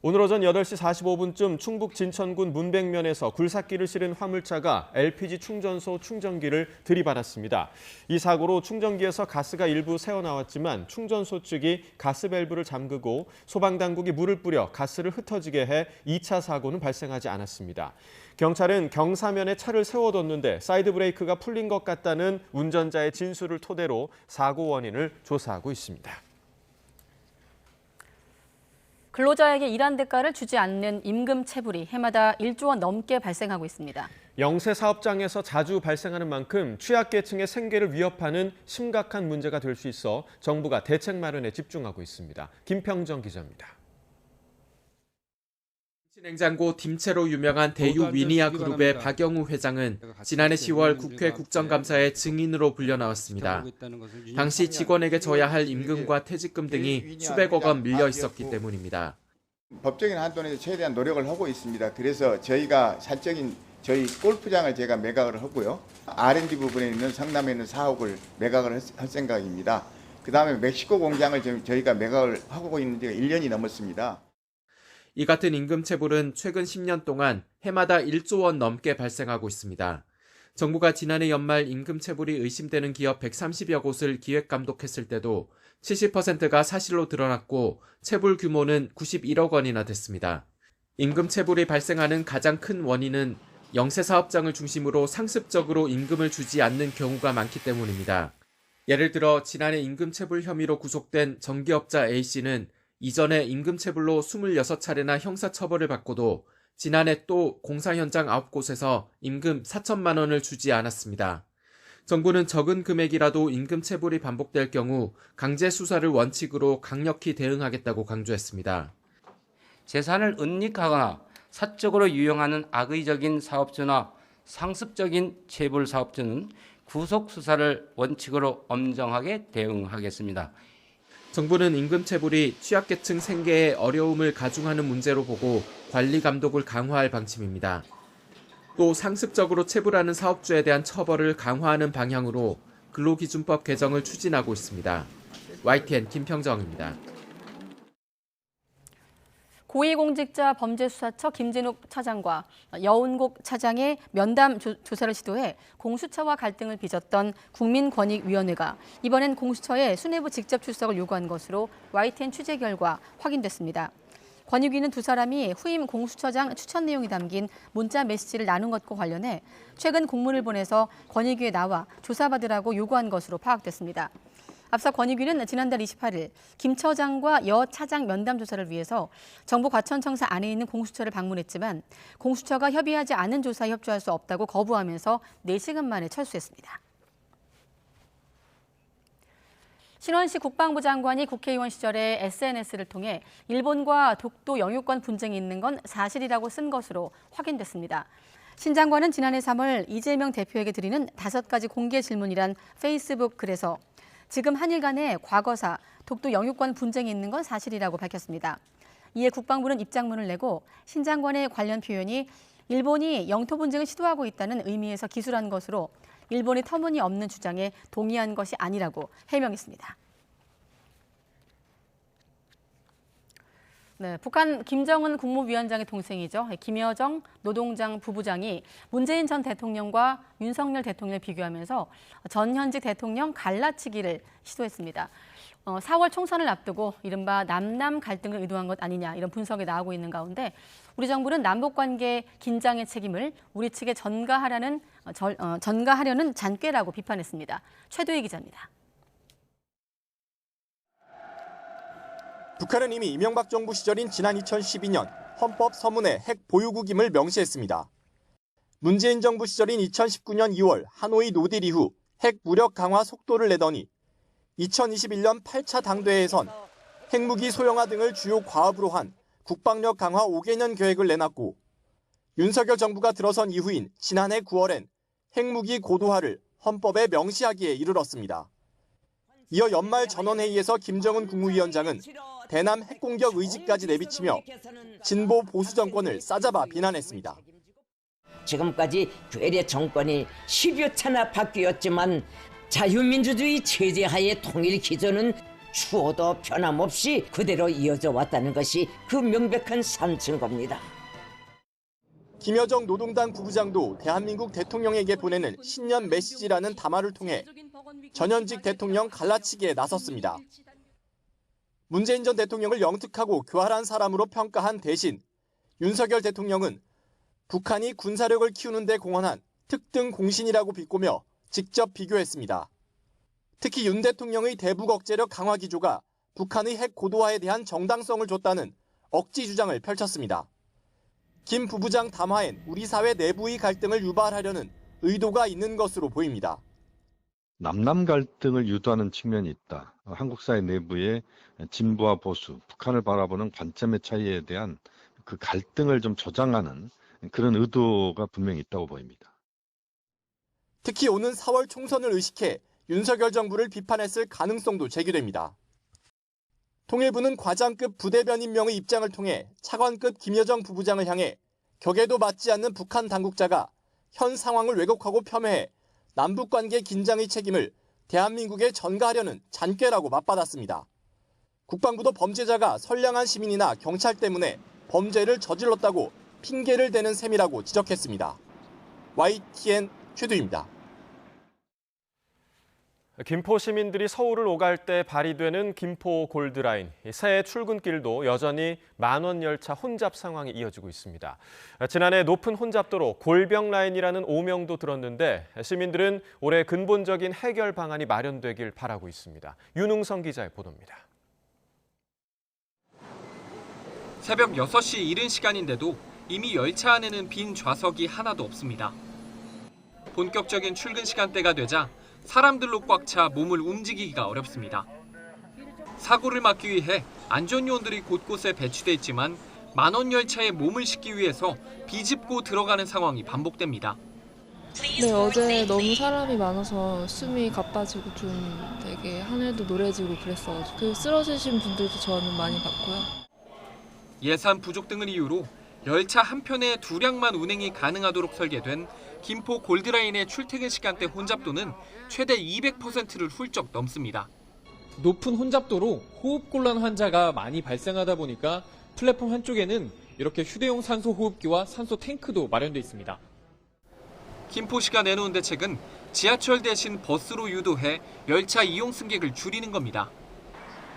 오늘 오전 8시 45분쯤 충북 진천군 문백면에서 굴삭기를 실은 화물차가 LPG 충전소 충전기를 들이받았습니다. 이 사고로 충전기에서 가스가 일부 새어나왔지만 충전소 측이 가스 밸브를 잠그고 소방당국이 물을 뿌려 가스를 흩어지게 해 2차 사고는 발생하지 않았습니다. 경찰은 경사면에 차를 세워뒀는데 사이드 브레이크가 풀린 것 같다는 운전자의 진술을 토대로 사고 원인을 조사하고 있습니다. 근로자에게 일한 대가를 주지 않는 임금 체불이 해마다 1조 원 넘게 발생하고 있습니다. 영세 사업장에서 자주 발생하는 만큼 취약계층의 생계를 위협하는 심각한 문제가 될 수 있어 정부가 대책 마련에 집중하고 있습니다. 김평정 기자입니다. 냉장고 딤체로 유명한 대유 위니아 그룹의 박영우 회장은 지난해 10월 국회 국정감사에 증인으로 불려 나왔습니다. 당시 직원에게 져야 할 임금과 퇴직금 등이 수백억 원 밀려 있었기 때문입니다. 법적인 한도 내에서 최대한 노력을 하고 있습니다. 그래서 저희가 사적인 저희 골프장을 제가 매각을 하고요. R&D 부분에 있는 성남에 있는 사옥을 매각을 할 생각입니다. 그다음에 멕시코 공장을 지금 저희가 매각을 하고 있는 지가 1년이 넘었습니다. 이 같은 임금 체불은 최근 10년 동안 해마다 1조 원 넘게 발생하고 있습니다. 정부가 지난해 연말 임금 체불이 의심되는 기업 130여 곳을 기획 감독했을 때도 70%가 사실로 드러났고 체불 규모는 91억 원이나 됐습니다. 임금 체불이 발생하는 가장 큰 원인은 영세 사업장을 중심으로 상습적으로 임금을 주지 않는 경우가 많기 때문입니다. 예를 들어 지난해 임금 체불 혐의로 구속된 전기업자 A씨는 이전에 임금체불로 26차례나 형사처벌을 받고도 지난해 또 공사 현장 9곳에서 임금 4천만 원을 주지 않았습니다. 정부는 적은 금액이라도 임금체불이 반복될 경우 강제 수사를 원칙으로 강력히 대응하겠다고 강조했습니다. 재산을 은닉하거나 사적으로 유용하는 악의적인 사업주나 상습적인 체불 사업주는 구속 수사를 원칙으로 엄정하게 대응하겠습니다. 정부는 임금 체불이 취약계층 생계에 어려움을 가중하는 문제로 보고 관리 감독을 강화할 방침입니다. 또 상습적으로 체불하는 사업주에 대한 처벌을 강화하는 방향으로 근로기준법 개정을 추진하고 있습니다. YTN 김평정입니다. 고위공직자 범죄수사처 김진욱 차장과 여운곡 차장의 면담 조사를 시도해 공수처와 갈등을 빚었던 국민권익위원회가 이번엔 공수처에 수뇌부 직접 출석을 요구한 것으로 YTN 취재 결과 확인됐습니다. 권익위는 두 사람이 후임 공수처장 추천 내용이 담긴 문자 메시지를 나눈 것과 관련해 최근 공문을 보내서 권익위에 나와 조사받으라고 요구한 것으로 파악됐습니다. 앞서 권익위는 지난달 28일 김 처장과 여 차장 면담 조사를 위해서 정부 과천청사 안에 있는 공수처를 방문했지만 공수처가 협의하지 않은 조사에 협조할 수 없다고 거부하면서 4시간 만에 철수했습니다. 신원식 국방부 장관이 국회의원 시절에 SNS를 통해 일본과 독도 영유권 분쟁이 있는 건 사실이라고 쓴 것으로 확인됐습니다. 신 장관은 지난해 3월 이재명 대표에게 드리는 5가지 공개 질문이란 페이스북 글에서 지금 한일 간의 과거사, 독도 영유권 분쟁이 있는 건 사실이라고 밝혔습니다. 이에 국방부는 입장문을 내고 신 장관의 관련 표현이 일본이 영토 분쟁을 시도하고 있다는 의미에서 기술한 것으로 일본이 터무니없는 주장에 동의한 것이 아니라고 해명했습니다. 네, 북한 김정은 국무위원장의 동생이죠. 김여정 노동당 부부장이 문재인 전 대통령과 윤석열 대통령을 비교하면서 전현직 대통령 갈라치기를 시도했습니다. 4월 총선을 앞두고 이른바 남남 갈등을 의도한 것 아니냐 이런 분석이 나오고 있는 가운데 우리 정부는 남북관계 긴장의 책임을 우리 측에 전가하려는 잔꾀라고 비판했습니다. 최도희 기자입니다. 북한은 이미 이명박 정부 시절인 지난 2012년 헌법 서문에 핵 보유국임을 명시했습니다. 문재인 정부 시절인 2019년 2월 하노이 노딜 이후 핵 무력 강화 속도를 내더니 2021년 8차 당대회에선 핵무기 소형화 등을 주요 과업으로 한 국방력 강화 5개년 계획을 내놨고 윤석열 정부가 들어선 이후인 지난해 9월엔 핵무기 고도화를 헌법에 명시하기에 이르렀습니다. 이어 연말 전원회의에서 김정은 국무위원장은 대남 핵공격 의지까지 내비치며 진보 보수 정권을 싸잡아 비난했습니다. 지금까지 괴뢰 정권이 10여 차나 바뀌었지만 자유민주주의 체제하에 통일 기조는 추호도 변함없이 그대로 이어져 왔다는 것이 그 명백한 산증거입니다. 김여정 노동당 부부장도 대한민국 대통령에게 보내는 신년 메시지라는 담화를 통해 전현직 대통령 갈라치기에 나섰습니다. 문재인 전 대통령을 영특하고 교활한 사람으로 평가한 대신 윤석열 대통령은 북한이 군사력을 키우는 데 공헌한 특등 공신이라고 비꼬며 직접 비교했습니다. 특히 윤 대통령의 대북 억제력 강화 기조가 북한의 핵 고도화에 대한 정당성을 줬다는 억지 주장을 펼쳤습니다. 김 부부장 담화엔 우리 사회 내부의 갈등을 유발하려는 의도가 있는 것으로 보입니다. 남남 갈등을 유도하는 측면이 있다. 한국 사회 내부의 진보와 보수, 북한을 바라보는 관점의 차이에 대한 그 갈등을 좀 조장하는 그런 의도가 분명히 있다고 보입니다. 특히 오는 4월 총선을 의식해 윤석열 정부를 비판했을 가능성도 제기됩니다. 통일부는 과장급 부대변 임명의 입장을 통해 차관급 김여정 부부장을 향해 격에도 맞지 않는 북한 당국자가 현 상황을 왜곡하고 폄훼해 남북관계 긴장의 책임을 대한민국에 전가하려는 잔꾀라고 맞받았습니다. 국방부도 범죄자가 선량한 시민이나 경찰 때문에 범죄를 저질렀다고 핑계를 대는 셈이라고 지적했습니다. YTN 최두입니다. 김포 시민들이 서울을 오갈 때 발휘되는 김포 골드라인. 새 출근길도 여전히 만원 열차 혼잡 상황이 이어지고 있습니다. 지난해 높은 혼잡도로 골병라인이라는 오명도 들었는데 시민들은 올해 근본적인 해결 방안이 마련되길 바라고 있습니다. 윤웅성 기자의 보도입니다. 새벽 6시 이른 시간인데도 이미 열차 안에는 빈 좌석이 하나도 없습니다. 본격적인 출근 시간대가 되자 사람들로 꽉 차 몸을 움직이기가 어렵습니다. 사고를 막기 위해 안전요원들이 곳곳에 배치돼 있지만 만원 열차에 몸을 싣기 위해서 비집고 들어가는 상황이 반복됩니다. 네, 어제 너무 사람이 많아서 숨이 가빠지고 좀 되게 하늘도 노래지고 그랬어가지고 그 쓰러지신 분들도 저는 많이 봤고요. 예산 부족 등을 이유로 열차 한 편에 2량만 운행이 가능하도록 설계된 김포 골드라인의 출퇴근 시간대 혼잡도는 최대 200%를 훌쩍 넘습니다. 높은 혼잡도로 호흡곤란 환자가 많이 발생하다 보니까 플랫폼 한쪽에는 이렇게 휴대용 산소 호흡기와 산소 탱크도 마련돼 있습니다. 김포시가 내놓은 대책은 지하철 대신 버스로 유도해 열차 이용 승객을 줄이는 겁니다.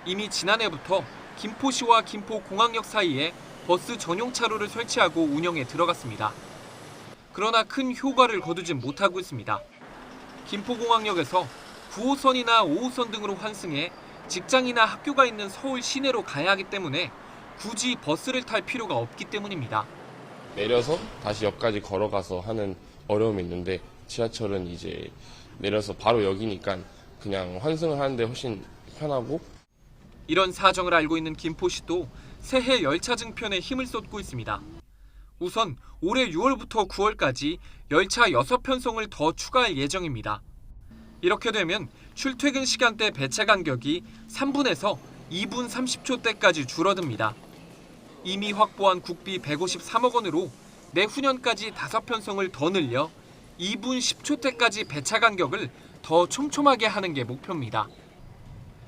이미 지난해부터 김포시와 김포공항역 사이에 버스 전용 차로를 설치하고 운영에 들어갔습니다. 그러나 큰 효과를 거두진 못하고 있습니다. 김포공항역에서 9호선이나 5호선 등으로 환승해 직장이나 학교가 있는 서울 시내로 가야 하기 때문에 굳이 버스를 탈 필요가 없기 때문입니다. 내려서 다시 역까지 걸어가서 하는 어려움이 있는데 지하철은 이제 내려서 바로 여기니까 그냥 환승을 하는데 훨씬 편하고. 이런 사정을 알고 있는 김포시도 새해 열차 증편에 힘을 쏟고 있습니다. 우선 올해 6월부터 9월까지 열차 6편성을 더 추가할 예정입니다. 이렇게 되면 출퇴근 시간대 배차 간격이 3분에서 2분 30초대까지 줄어듭니다. 이미 확보한 국비 153억 원으로 내후년까지 5편성을 더 늘려 2분 10초대까지 배차 간격을 더 촘촘하게 하는 게 목표입니다.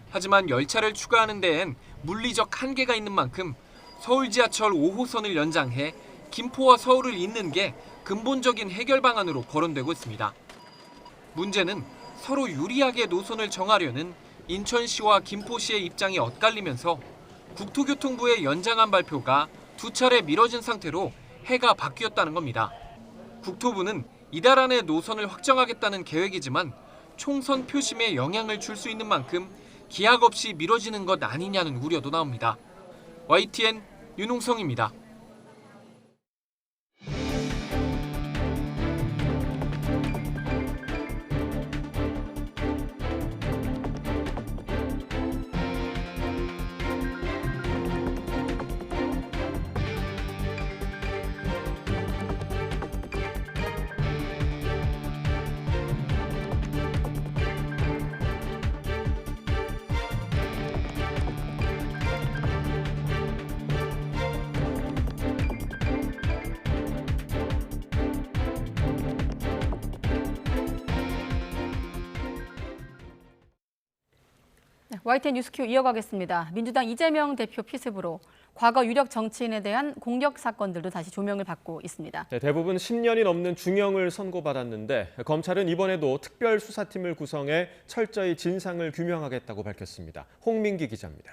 하지만 열차를 추가하는 데엔 물리적 한계가 있는 만큼 서울 지하철 5호선을 연장해 김포와 서울을 잇는 게 근본적인 해결 방안으로 거론되고 있습니다. 문제는 서로 유리하게 노선을 정하려는 인천시와 김포시의 입장이 엇갈리면서 국토교통부의 연장안 발표가 2차례 미뤄진 상태로 해가 바뀌었다는 겁니다. 국토부는 이달 안에 노선을 확정하겠다는 계획이지만 총선 표심에 영향을 줄 수 있는 만큼 기약 없이 미뤄지는 것 아니냐는 우려도 나옵니다. YTN 윤홍성입니다. YTN 뉴스큐 이어가겠습니다. 민주당 이재명 대표 피습으로 과거 유력 정치인에 대한 공격 사건들도 다시 조명을 받고 있습니다. 네, 대부분 10년이 넘는 중형을 선고받았는데 검찰은 이번에도 특별수사팀을 구성해 철저히 진상을 규명하겠다고 밝혔습니다. 홍민기 기자입니다.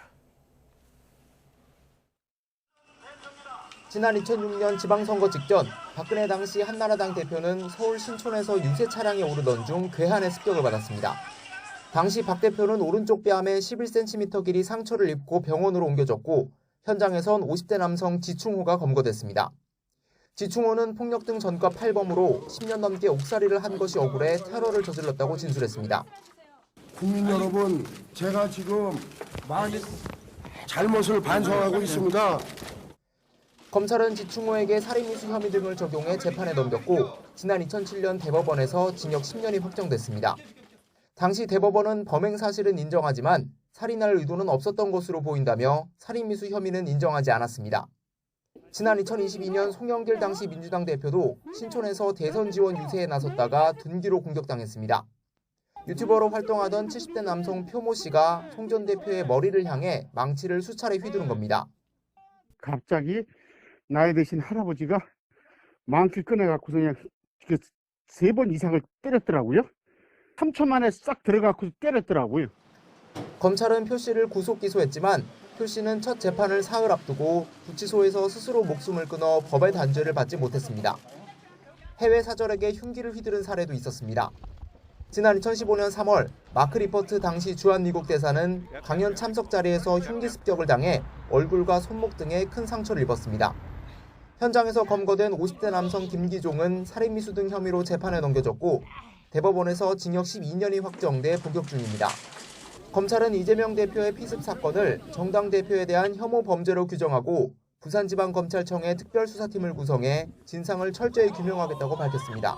지난 2006년 지방선거 직전 박근혜 당시 한나라당 대표는 서울 신촌에서 유세 차량에 오르던 중 괴한의 습격을 받았습니다. 당시 박 대표는 오른쪽 뺨에 11cm 길이 상처를 입고 병원으로 옮겨졌고 현장에선 50대 남성 지충호가 검거됐습니다. 지충호는 폭력 등 전과 8범으로 10년 넘게 옥살이를 한 것이 억울해 테러를 저질렀다고 진술했습니다. 국민 여러분, 제가 지금 많이 잘못을 반성하고 있습니다. 검찰은 지충호에게 살인미수 혐의 등을 적용해 재판에 넘겼고 지난 2007년 대법원에서 징역 10년이 확정됐습니다. 당시 대법원은 범행 사실은 인정하지만 살인할 의도는 없었던 것으로 보인다며 살인미수 혐의는 인정하지 않았습니다. 지난 2022년 송영길 당시 민주당 대표도 신촌에서 대선 지원 유세에 나섰다가 둔기로 공격당했습니다. 유튜버로 활동하던 70대 남성 표모 씨가 송 전 대표의 머리를 향해 망치를 수차례 휘두른 겁니다. 갑자기 나이 드신 할아버지가 망치를 꺼내갖고 그냥 3번 이상을 때렸더라고요. 3초 만에 싹 들어가고 때렸더라고요. 검찰은 표 씨를 구속 기소했지만 표 씨는 첫 재판을 사흘 앞두고 구치소에서 스스로 목숨을 끊어 법의 단죄를 받지 못했습니다. 해외 사절에게 흉기를 휘두른 사례도 있었습니다. 지난 2015년 3월 마크 리퍼트 당시 주한미국 대사는 강연 참석 자리에서 흉기 습격을 당해 얼굴과 손목 등에 큰 상처를 입었습니다. 현장에서 검거된 50대 남성 김기종은 살인미수 등 혐의로 재판에 넘겨졌고 대법원에서 징역 12년이 확정돼 복역 중입니다. 검찰은 이재명 대표의 피습 사건을 정당 대표에 대한 혐오 범죄로 규정하고 부산지방검찰청에 특별수사팀을 구성해 진상을 철저히 규명하겠다고 밝혔습니다.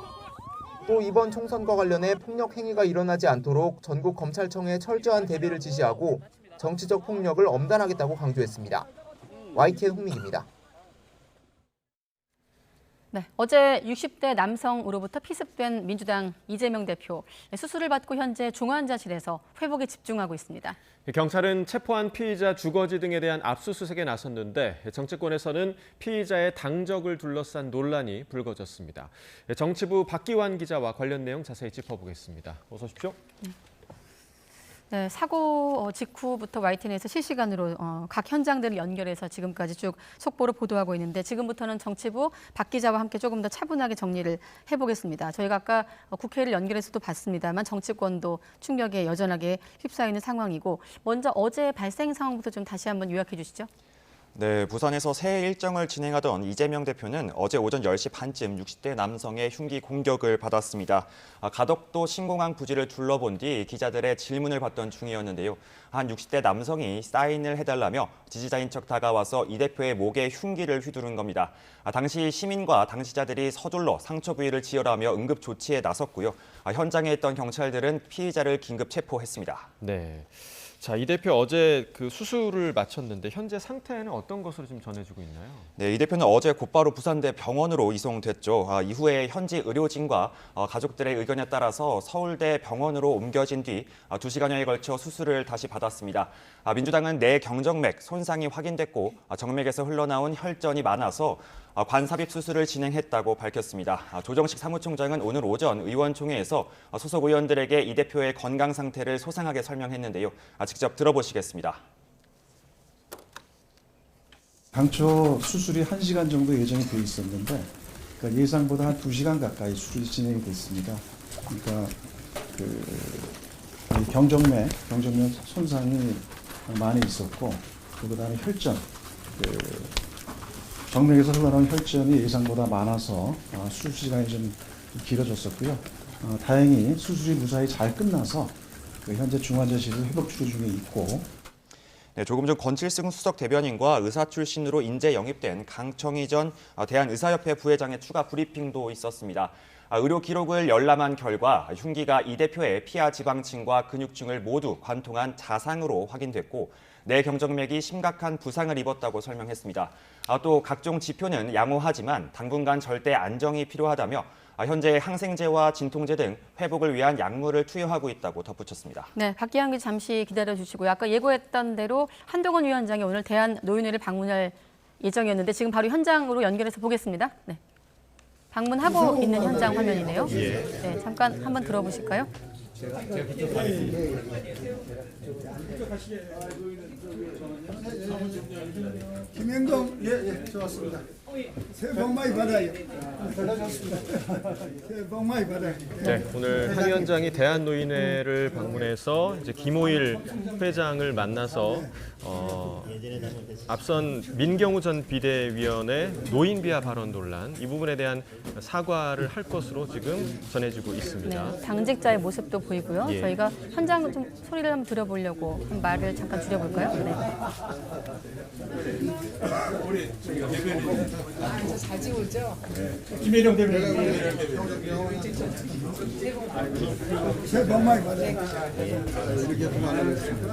또 이번 총선과 관련해 폭력 행위가 일어나지 않도록 전국 검찰청에 철저한 대비를 지시하고 정치적 폭력을 엄단하겠다고 강조했습니다. YTN 홍민기입니다. 네, 어제 60대 남성으로부터 피습된 민주당 이재명 대표 수술을 받고 현재 중환자실에서 회복에 집중하고 있습니다. 경찰은 체포한 피의자 주거지 등에 대한 압수수색에 나섰는데 정치권에서는 피의자의 당적을 둘러싼 논란이 불거졌습니다. 정치부 박기환 기자와 관련 내용 자세히 짚어보겠습니다. 어서 오십시오. 네, 사고 직후부터 YTN에서 실시간으로 각 현장들을 연결해서 지금까지 쭉 속보로 보도하고 있는데 지금부터는 정치부 박 기자와 함께 조금 더 차분하게 정리를 해보겠습니다. 저희가 아까 국회를 연결해서도 봤습니다만 정치권도 충격에 여전하게 휩싸이는 상황이고 먼저 어제 발생 상황부터 좀 다시 한번 요약해 주시죠. 네, 부산에서 새해 일정을 진행하던 이재명 대표는 어제 오전 10시 반쯤 60대 남성의 흉기 공격을 받았습니다. 가덕도 신공항 부지를 둘러본 뒤 기자들의 질문을 받던 중이었는데요. 한 60대 남성이 사인을 해달라며 지지자인 척 다가와서 이 대표의 목에 흉기를 휘두른 겁니다. 당시 시민과 당시자들이 서둘러 상처 부위를 지혈하며 응급 조치에 나섰고요. 현장에 있던 경찰들은 피의자를 긴급 체포했습니다. 네. 자, 이 대표 어제 그 수술을 마쳤는데 현재 상태는 어떤 것으로 지금 전해지고 있나요? 네, 이 대표는 어제 곧바로 부산대 병원으로 이송됐죠. 이후에 현지 의료진과 가족들의 의견에 따라서 서울대 병원으로 옮겨진 뒤 2시간여에 걸쳐 수술을 다시 받았습니다. 민주당은 내 경정맥 손상이 확인됐고 정맥에서 흘러나온 혈전이 많아서 관삽입 수술을 진행했다고 밝혔습니다. 조정식 사무총장은 오늘 오전 의원총회에서 소속 의원들에게 이 대표의 건강 상태를 소상하게 설명했는데요. 직접 들어보시겠습니다. 당초 수술이 1시간 정도 예정이 돼 있었는데 그러니까 예상보다 한 2시간 가까이 수술이 진행이 됐습니다. 그러니까 경정맥 손상이 많이 있었고 그다음에 혈전, 정맥에서 흘러나온 혈전이 예상보다 많아서 수술 시간이 좀 길어졌었고요. 다행히 수술이 무사히 잘 끝나서 현재 중환자실에서 회복 치료 중에 있고. 네, 조금 전 권칠승 수석 대변인과 의사 출신으로 인재 영입된 강청희 전 대한의사협회 부회장의 추가 브리핑도 있었습니다. 의료 기록을 열람한 결과 흉기가 이 대표의 피하 지방층과 근육층을 모두 관통한 자상으로 확인됐고 내 경정맥이 심각한 부상을 입었다고 설명했습니다. 또 각종 지표는 양호하지만 당분간 절대 안정이 필요하다며 현재 항생제와 진통제 등 회복을 위한 약물을 투여하고 있다고 덧붙였습니다. 네, 박기환 기자 잠시 기다려주시고요. 아까 예고했던 대로 한동훈 위원장이 오늘 대한노인회를 방문할 예정이었는데 지금 바로 현장으로 연결해서 보겠습니다. 네, 방문하고 있는 현장 화면이네요. 네, 잠깐 한번 들어보실까요? 김영동, 예, 좋았습니다. 새해 복 많이 받아요. 새해 복 많이 받아요. 네, 오늘 한 위원장이 대한노인회를 방문해서 이제 김호일 회장을 만나서 앞선 민경우 전 비대위원의 노인 비하 발언 논란 이 부분에 대한 사과를 할 것으로 지금 전해지고 있습니다. 네, 당직자의 모습도 보이고요. 예. 저희가 현장 좀 소리를 한번 들어보려고 말을 잠깐 줄여볼까요? 네. 잘 지고 있죠? 김혜령 대변인. 새해 복 많이 받아요. 이렇게 그만하겠습니다.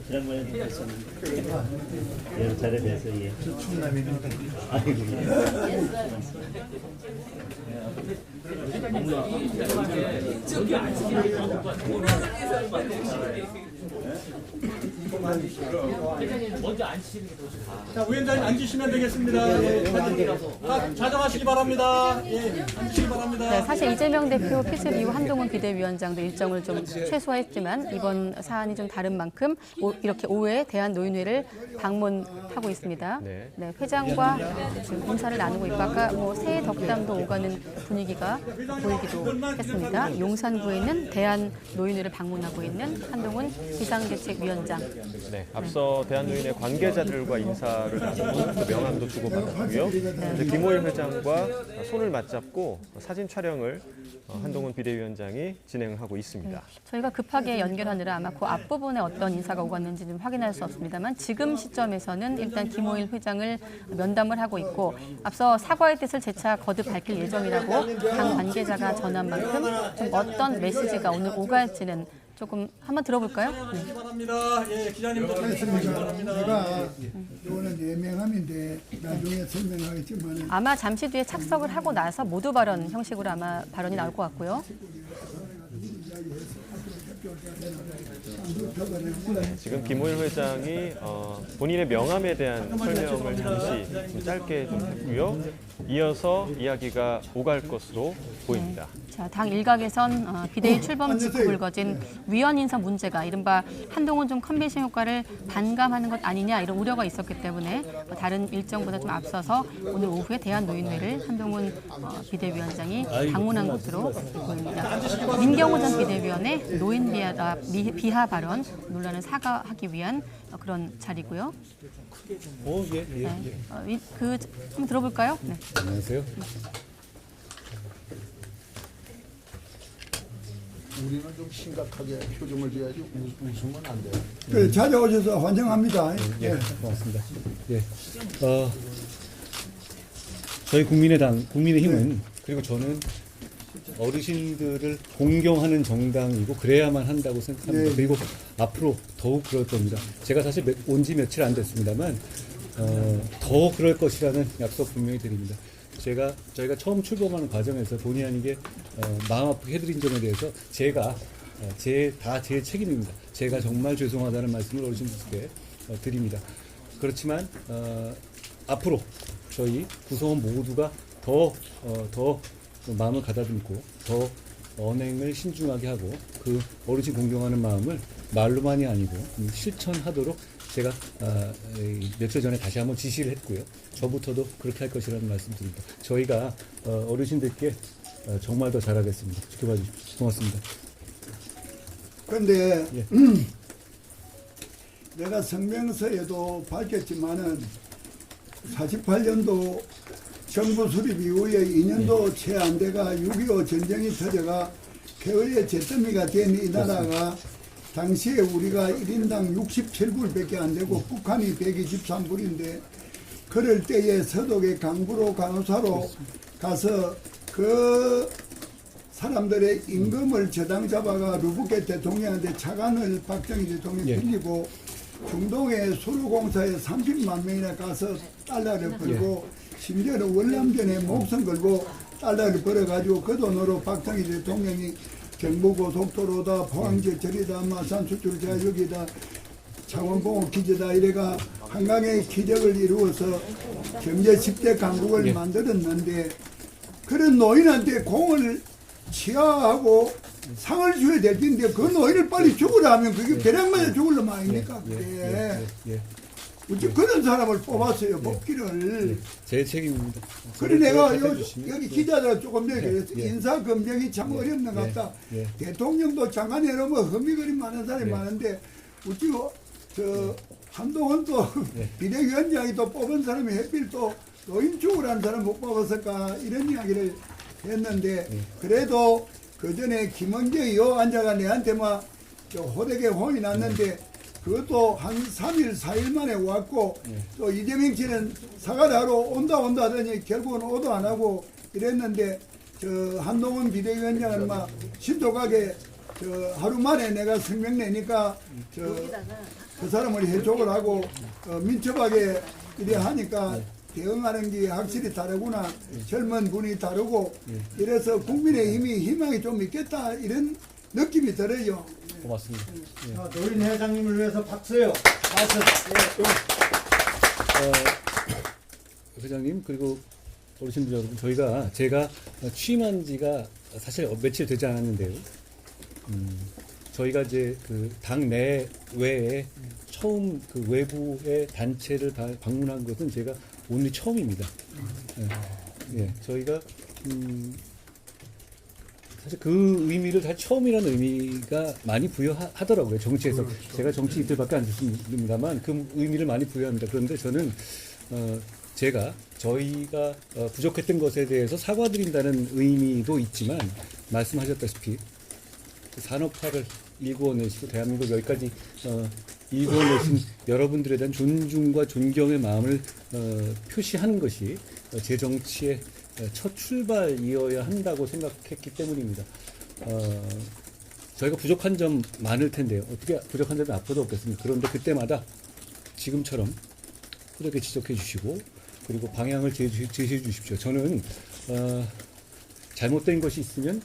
지난번에도 뵀었는데 여러 차례 뵈서 예. 충남입니다. 먼저 앉히시는 게 더 좋다. 자, 위원장님 앉으시면 되겠습니다. 예, 자정하시기 바랍니다. 예, 앉으시기 바랍니다. 네, 사실 이재명 대표 피습 이후 한동훈 비대위원장도 일정을 좀 최소화했지만 이번 사안이 좀 다른 만큼 이렇게 오후에 대한노인회를 방문하고 있습니다. 네, 회장과 지금 인사를 나누고 있고 아까 새해 덕담도 오가는 분위기가 보이기도 했습니다. 용산구에 있는 대한노인회를 방문하고 있는 한동훈 비상대책위원장. 네, 앞서 대한노인회 관계자들과 인사를 나누고 명함도 주고받았고요. 이제 김호일 회장과 손을 맞잡고 사진 촬영을 한동훈 비대위원장이 진행을 하고 있습니다. 저희가 급하게 연결하느라 아마 그 앞부분에 어떤 인사가 오갔는지는 확인할 수 없습니다만 지금 시점에서는 일단 김호일 회장을 면담을 하고 있고 앞서 사과의 뜻을 재차 거듭 밝힐 예정이라고 당 관계자가 전한 만큼 좀 어떤 메시지가 오늘 오갈지는 조금 한번 들어볼까요? 네. 바랍니다. 예, 기자님도 하겠습니다. 제가 이거는 예명함인데 나중에 설명하겠지만 아마 잠시 뒤에 착석을 하고 나서 모두 발언 형식으로 아마 발언이 나올 것 같고요. 지금 김호일 회장이 본인의 명함에 대한 설명을 잠시 좀 짧게 좀 했고요. 이어서 이야기가 오갈 것으로 보입니다. 자, 당 일각에선 비대위 출범 직후 불거진 위원 인사 문제가 이른바 한동훈 좀 컨벤션 효과를 반감하는 것 아니냐 이런 우려가 있었기 때문에 다른 일정보다 좀 앞서서 오늘 오후에 대한노인회를 한동훈 비대위원장이 방문한 것으로 보입니다. 민경호 전 비대위원의 노인 비하 발언 논란을 사과하기 위한 그런 자리고요. 한번 들어볼까요? 네. 안녕하세요. 우리는 좀 심각하게 표정을 줘야지 웃으면 안 돼요. 네, 찾아오셔서 환영합니다. 예, 고맙습니다. 예, 저희 국민의힘은 그리고 저는 어르신들을 공경하는 정당이고 그래야만 한다고 생각합니다. 네. 그리고 앞으로 더욱 그럴 겁니다. 제가 사실 온 지 며칠 안 됐습니다만 더 그럴 것이라는 약속 분명히 드립니다. 저희가 처음 출범하는 과정에서 본의 아니게 마음 아프게 해드린 점에 대해서 제가 제 책임입니다. 제가 정말 죄송하다는 말씀을 어르신들께 드립니다. 그렇지만 앞으로 저희 구성원 모두가 더 마음을 가다듬고 더 언행을 신중하게 하고 그 어르신 공경하는 마음을 말로만이 아니고 실천하도록 제가 며칠 전에 다시 한번 지시를 했고요. 저부터도 그렇게 할 것이라는 말씀드립니다. 저희가 어르신들께 정말 더 잘하겠습니다. 지켜봐 주십시오. 고맙습니다. 그런데 내가 성명서에도 밝혔지만은 48년도 정부 수립 이후에 2년도 채 안 돼가 6.25 전쟁이 터져가 폐허의 잿더미가 된 이 나라가 당시에 우리가 1인당 67불밖에 안 되고 북한이 123불인데 그럴 때에 서독의 강부로 간호사로 가서 그 사람들의 임금을 저당 잡아가 루브게 대통령한테 차관을 박정희 대통령이 빌리고 중동의 수로공사에 30만 명이나 가서 달러를 벌고 심지어는 월남전에 목숨 걸고 달러를 벌어가지고 그 돈으로 박정희 대통령이 경부고속도로다, 포항제철이다, 마산수출자 여기다, 창원공업 기지다 이래가 한강의 기적을 이루어서 경제 10대 강국을 만들었는데 그런 노인한테 공을 치하하고 상을 줘야 될 텐데 그 노인을 빨리 죽으라 하면 그게 벼락맞아 죽을 놈 아닙니까? 그래. 어째 그런 사람을 뽑았어요, 뽑기를. 제 책임입니다. 그래 내가 여기 기자들 조금 전에 그랬어. 인사 검증이 참 어렵는 것 같다. 대통령도 장관 해놓으면 흠이거리 많은 사람이 많은데 어찌 저 한동훈 또 비대위원장이 또 뽑은 사람이 하필 또 노인 죽으라는 사람 못 뽑았을까 이런 이야기를 했는데 그래도 그 전에 김원재 의원 앉아가 내한테 막 호되게 혼이 났는데 그것도 한 3일, 4일 만에 왔고 또 이재명 씨는 사과를 하러 온다 하더니 결국은 오도 안 하고 이랬는데 저 한동훈 비대위원장은 막 신속하게 저 하루 만에 내가 성명 내니까 그 사람을 해촉을 하고 민첩하게 이래 하니까 대응하는 게 확실히 다르구나. 젊은 분이 다르고 이래서 국민의힘이 희망이 좀 있겠다 이런 느낌이 들어요. 고맙습니다. 노인 회장님을 위해서 박수요. 박수. 회장님 그리고 어르신들 여러분 제가 취임한 지가 사실 며칠 되지 않았는데요. 저희가 이제 그 당 내외에 처음 그 외부의 단체를 방문한 것은 제가 오늘 처음입니다. 저희가 사실 그 의미를 다 처음이라는 의미가 많이 부여하더라고요. 정치에서. 그렇죠. 제가 정치 이틀밖에 안 됐습니다만 그 의미를 많이 부여합니다. 그런데 저는 저희가 부족했던 것에 대해서 사과드린다는 의미도 있지만 말씀하셨다시피 산업화를 일구어내시고 대한민국 여기까지 일구어내신 여러분들에 대한 존중과 존경의 마음을 표시하는 것이 제 정치의 첫 출발이어야 한다고 생각했기 때문입니다. 저희가 부족한 점 많을 텐데요. 어떻게 부족한 점이 앞으로도 없겠습니까? 그런데 그때마다 지금처럼 그렇게 지적해 주시고 그리고 방향을 제시해 주십시오. 저는 잘못된 것이 있으면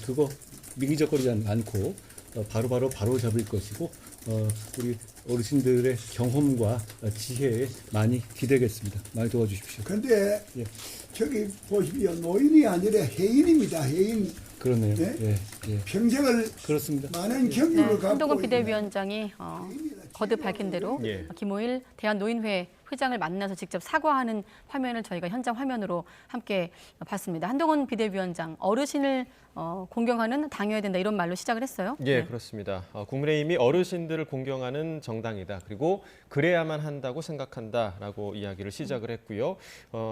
그거 미기적거리지 않고 바로 잡을 것이고 우리 어르신들의 경험과 지혜에 많이 기대겠습니다. 많이 도와주십시오. 근데 저기 보십시오. 노인이 아니라 해인입니다. 해인. 그러네요. 예? 예. 평생을 그렇습니다. 많은 경륜을 갖고 한동훈 비대위원장이 거듭 밝힌 대로 예. 김호일 대한노인회 회장을 만나서 직접 사과하는 화면을 저희가 현장 화면으로 함께 봤습니다. 한동훈 비대위원장, 어르신을 공경하는 당이어야 된다 이런 말로 시작을 했어요. 예, 그렇습니다. 국민의힘이 어르신들을 공경하는 정당이다. 그리고 그래야만 한다고 생각한다라고 이야기를 시작을 했고요.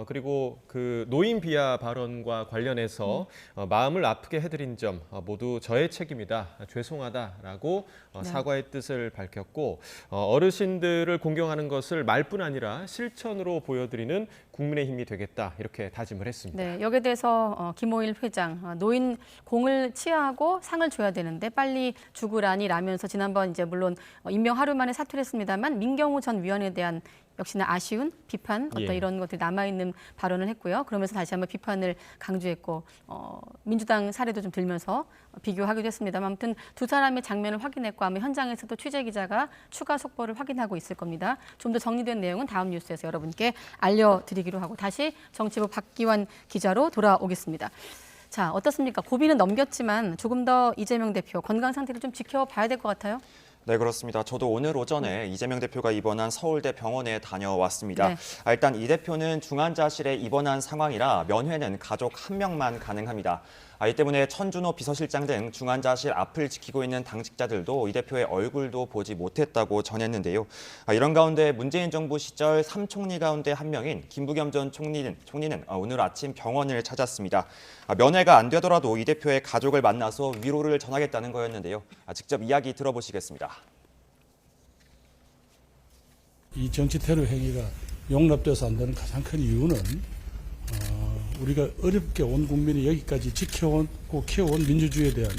그리고 그 노인 비하 발언과 관련해서 마음을 아프게 해드린 점 모두 저의 책임이다. 죄송하다라고 사과의 뜻을 밝혔고 어르신들을 공경하는 것을 말뿐 아니라 실천으로 보여드리는 국민의힘이 되겠다 이렇게 다짐을 했습니다. 네, 여기에 대해서 김호일 회장, 노인 공을 치하하고 상을 줘야 되는데 빨리 죽으라니라면서 지난번 이제 물론 임명 하루 만에 사퇴를 했습니다만 민경호 전 위원에 대한 역시나 아쉬운 비판 어떤 이런 것들이 남아있는 발언을 했고요. 그러면서 다시 한번 비판을 강조했고 민주당 사례도 좀 들면서 비교하기도 했습니다. 아무튼 두 사람의 장면을 확인했고 아마 현장에서도 취재기자가 추가 속보를 확인하고 있을 겁니다. 좀 더 정리된 내용은 다음 뉴스에서 여러분께 알려드리기로 하고 다시 정치부 박기환 기자로 돌아오겠습니다. 자, 어떻습니까? 고비는 넘겼지만 조금 더 이재명 대표 건강 상태를 좀 지켜봐야 될 것 같아요. 네, 그렇습니다. 저도 오늘 오전에 이재명 대표가 입원한 서울대 병원에 다녀왔습니다. 네. 일단 이 대표는 중환자실에 입원한 상황이라 면회는 가족 한 명만 가능합니다. 이 때문에 천준호 비서실장 등 중환자실 앞을 지키고 있는 당직자들도 이 대표의 얼굴도 보지 못했다고 전했는데요. 이런 가운데 문재인 정부 시절 3총리 가운데 한 명인 김부겸 전 총리는 오늘 아침 병원을 찾았습니다. 면회가 안 되더라도 이 대표의 가족을 만나서 위로를 전하겠다는 거였는데요. 직접 이야기 들어보시겠습니다. 이 정치 테러 행위가 용납돼서 안 되는 가장 큰 이유는 우리가 어렵게 온 국민이 여기까지 지켜오고 키워온 민주주의에 대한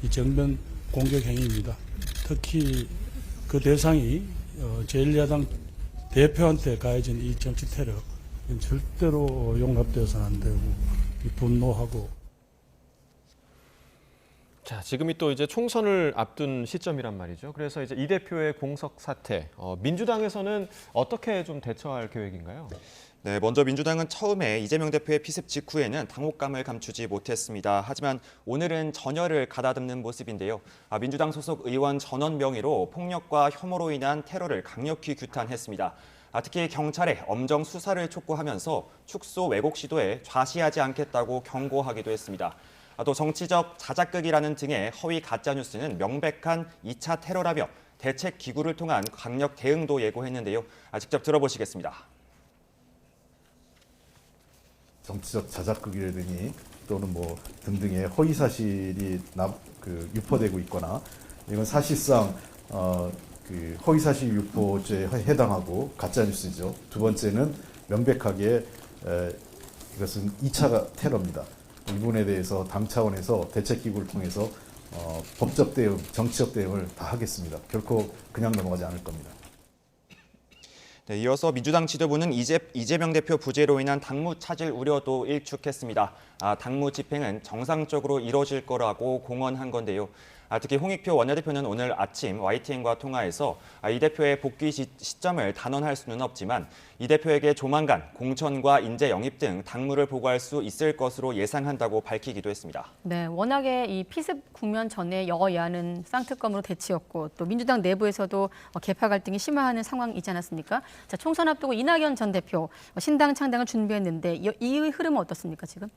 이 정면 공격 행위입니다. 특히 그 대상이 제1야당 대표한테 가해진 이 정치 테러 절대로 용납되어서는 안 되고 분노하고. 자, 지금이 또 이제 총선을 앞둔 시점이란 말이죠. 그래서 이제 이 대표의 공석 사태, 민주당에서는 어떻게 좀 대처할 계획인가요? 네, 먼저 민주당은 처음에 이재명 대표의 피습 직후에는 당혹감을 감추지 못했습니다. 하지만 오늘은 전열을 가다듬는 모습인데요. 민주당 소속 의원 전원 명의로 폭력과 혐오로 인한 테러를 강력히 규탄했습니다. 특히 경찰에 엄정 수사를 촉구하면서 축소 왜곡 시도에 좌시하지 않겠다고 경고하기도 했습니다. 또 정치적 자작극이라는 등의 허위 가짜뉴스는 명백한 2차 테러라며 대책 기구를 통한 강력 대응도 예고했는데요. 직접 들어보시겠습니다. 정치적 자작극이라든지 또는 뭐 등등의 허위 사실이 유포되고 있거나 이건 사실상 그 허위 사실 유포죄에 해당하고 가짜 뉴스죠. 두 번째는 명백하게 이것은 2차 테러입니다. 이 부분에 대해서 당 차원에서 대책 기구를 통해서 법적 대응, 정치적 대응을 다 하겠습니다. 결코 그냥 넘어가지 않을 겁니다. 네, 이어서 민주당 지도부는 이재명 대표 부재로 인한 당무 차질 우려도 일축했습니다. 당무 집행은 정상적으로 이뤄질 거라고 공언한 건데요. 특히 홍익표 원내대표는 오늘 아침 YTN과 통화에서 이 대표의 복귀 시점을 단언할 수는 없지만 이 대표에게 조만간 공천과 인재 영입 등 당무를 보고할 수 있을 것으로 예상한다고 밝히기도 했습니다. 네, 워낙에 이 피습 국면 전에 여야는 쌍특검으로 대치였고 또 민주당 내부에서도 계파 갈등이 심화하는 상황이지 않았습니까? 자, 총선 앞두고 이낙연 전 대표 신당 창당을 준비했는데 이 흐름은 어떻습니까, 지금?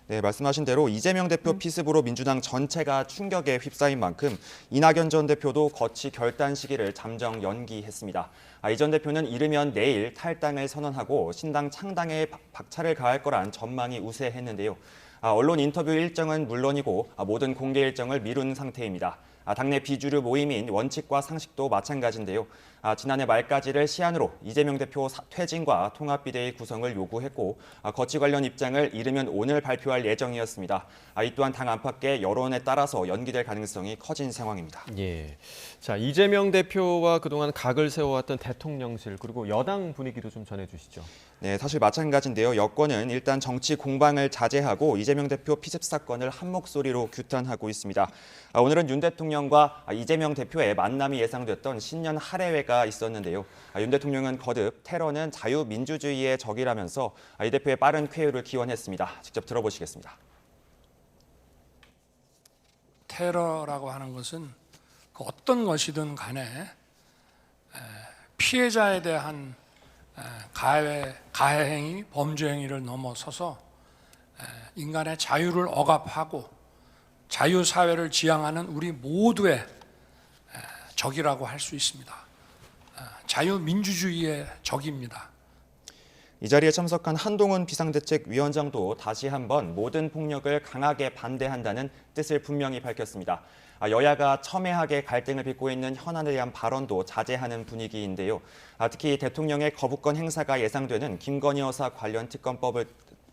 네, 말씀하신 대로 이재명 대표 피습으로 민주당 전체가 충격에 휩싸인 만큼 이낙연 전 대표도 거취 결단 시기를 잠정 연기했습니다. 이 전 대표는 이르면 내일 탈당을 선언하고 신당 창당에 박차를 가할 거란 전망이 우세했는데요. 언론 인터뷰 일정은 물론이고 모든 공개 일정을 미룬 상태입니다. 당내 비주류 모임인 원칙과 상식도 마찬가지인데요. 지난해 말까지를 시한으로 이재명 대표 퇴진과 통합비대위 구성을 요구했고 거치 관련 입장을 이르면 오늘 발표할 예정이었습니다. 이 또한 당 안팎의 여론에 따라서 연기될 가능성이 커진 상황입니다. 예. 자, 이재명 대표와 그동안 각을 세워왔던 대통령실 그리고 여당 분위기도 좀 전해주시죠. 네, 사실 마찬가지인데요. 여권은 일단 정치 공방을 자제하고 이재명 대표 피습 사건을 한 목소리로 규탄하고 있습니다. 오늘은 윤 대통령과 이재명 대표의 만남이 예상됐던 신년 할애회가 있었는데요. 윤 대통령은 거듭 테러는 자유민주주의의 적이라면서 이 대표의 빠른 쾌유를 기원했습니다. 직접 들어보시겠습니다. 테러라고 하는 것은 그 어떤 것이든 간에 피해자에 대한 가해 행위, 범죄 행위를 넘어서서 인간의 자유를 억압하고 자유사회를 지향하는 우리 모두의 적이라고 할 수 있습니다. 자유민주주의의 적입니다. 이 자리에 참석한 한동훈 비상대책위원장도 다시 한번 모든 폭력을 강하게 반대한다는 뜻을 분명히 밝혔습니다. 여야가 첨예하게 갈등을 빚고 있는 현안에 대한 발언도 자제하는 분위기인데요. 특히 대통령의 거부권 행사가 예상되는 김건희 여사 관련 특검법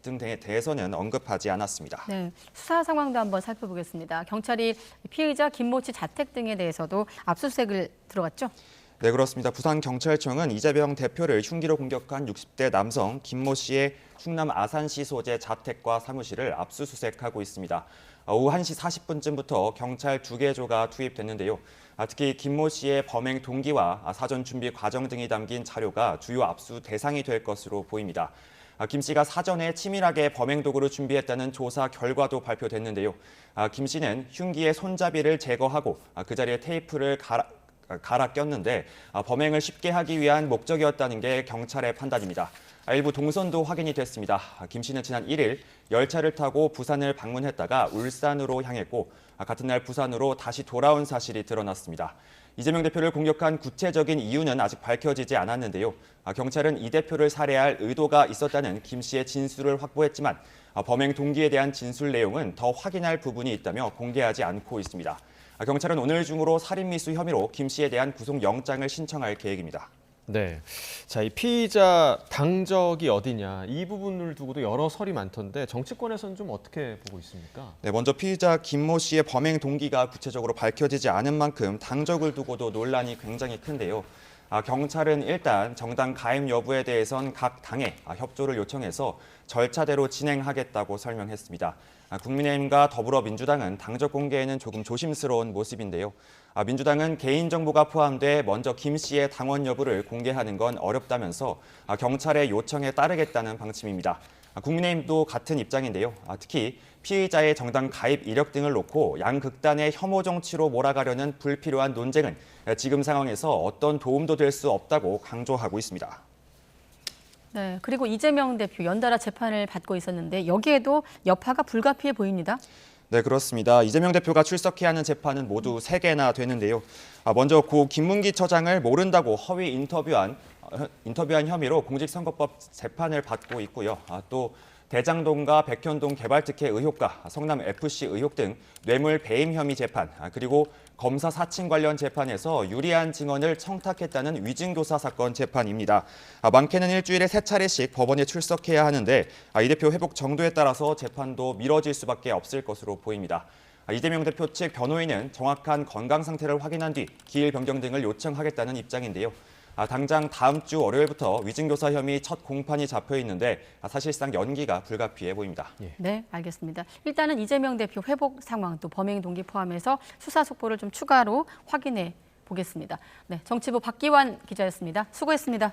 등에 대해서는 언급하지 않았습니다. 네, 수사 상황도 한번 살펴보겠습니다. 경찰이 피의자 김모 씨 자택 등에 대해서도 압수수색을 들어갔죠? 네, 그렇습니다. 부산경찰청은 이재명 대표를 흉기로 공격한 60대 남성 김모 씨의 충남 아산시 소재 자택과 사무실을 압수수색하고 있습니다. 오후 1시 40분쯤부터 경찰 2개조가 투입됐는데요. 특히 김모 씨의 범행 동기와 사전 준비 과정 등이 담긴 자료가 주요 압수 대상이 될 것으로 보입니다. 김 씨가 사전에 치밀하게 범행 도구를 준비했다는 조사 결과도 발표됐는데요. 김 씨는 흉기의 손잡이를 제거하고 그 자리에 테이프를 갈아 꼈는데 범행을 쉽게 하기 위한 목적이었다는 게 경찰의 판단입니다. 일부 동선도 확인이 됐습니다. 김 씨는 지난 1일 열차를 타고 부산을 방문했다가 울산으로 향했고 같은 날 부산으로 다시 돌아온 사실이 드러났습니다. 이재명 대표를 공격한 구체적인 이유는 아직 밝혀지지 않았는데요. 경찰은 이 대표를 살해할 의도가 있었다는 김 씨의 진술을 확보했지만 범행 동기에 대한 진술 내용은 더 확인할 부분이 있다며 공개하지 않고 있습니다. 경찰은 오늘 중으로 살인미수 혐의로 김 씨에 대한 구속영장을 신청할 계획입니다. 네, 자, 이 피의자 당적이 어디냐 이 부분을 두고도 여러 설이 많던데 정치권에서는 좀 어떻게 보고 있습니까? 네, 먼저 피의자 김모 씨의 범행 동기가 구체적으로 밝혀지지 않은 만큼 당적을 두고도 논란이 굉장히 큰데요. 경찰은 일단 정당 가입 여부에 대해선 각 당에 협조를 요청해서 절차대로 진행하겠다고 설명했습니다. 국민의힘과 더불어민주당은 당적 공개에는 조금 조심스러운 모습인데요. 민주당은 개인정보가 포함돼 먼저 김 씨의 당원 여부를 공개하는 건 어렵다면서 경찰의 요청에 따르겠다는 방침입니다. 국민의힘도 같은 입장인데요. 특히 피의자의 정당 가입 이력 등을 놓고 양극단의 혐오 정치로 몰아가려는 불필요한 논쟁은 지금 상황에서 어떤 도움도 될 수 없다고 강조하고 있습니다. 네, 그리고 이재명 대표 연달아 재판을 받고 있었는데 여기에도 여파가 불가피해 보입니다. 네, 그렇습니다. 이재명 대표가 출석해야 하는 재판은 모두 3개나 되는데요. 먼저 고 김문기 처장을 모른다고 허위 인터뷰한 혐의로 공직선거법 재판을 받고 있고요. 또 대장동과 백현동 개발특혜 의혹과 성남FC 의혹 등 뇌물 배임 혐의 재판, 그리고 검사 사칭 관련 재판에서 유리한 증언을 청탁했다는 위증교사 사건 재판입니다. 많게는 일주일에 3차례씩 법원에 출석해야 하는데 이 대표 회복 정도에 따라서 재판도 미뤄질 수밖에 없을 것으로 보입니다. 이재명 대표 측 변호인은 정확한 건강 상태를 확인한 뒤 기일 변경 등을 요청하겠다는 입장인데요. 당장 다음 주 월요일부터 위증교사 혐의 첫 공판이 잡혀 있는데 사실상 연기가 불가피해 보입니다. 네, 알겠습니다. 일단은 이재명 대표 회복 상황 또 범행 동기 포함해서 수사 속보를 좀 추가로 확인해 보겠습니다. 네, 정치부 박기환 기자였습니다. 수고했습니다.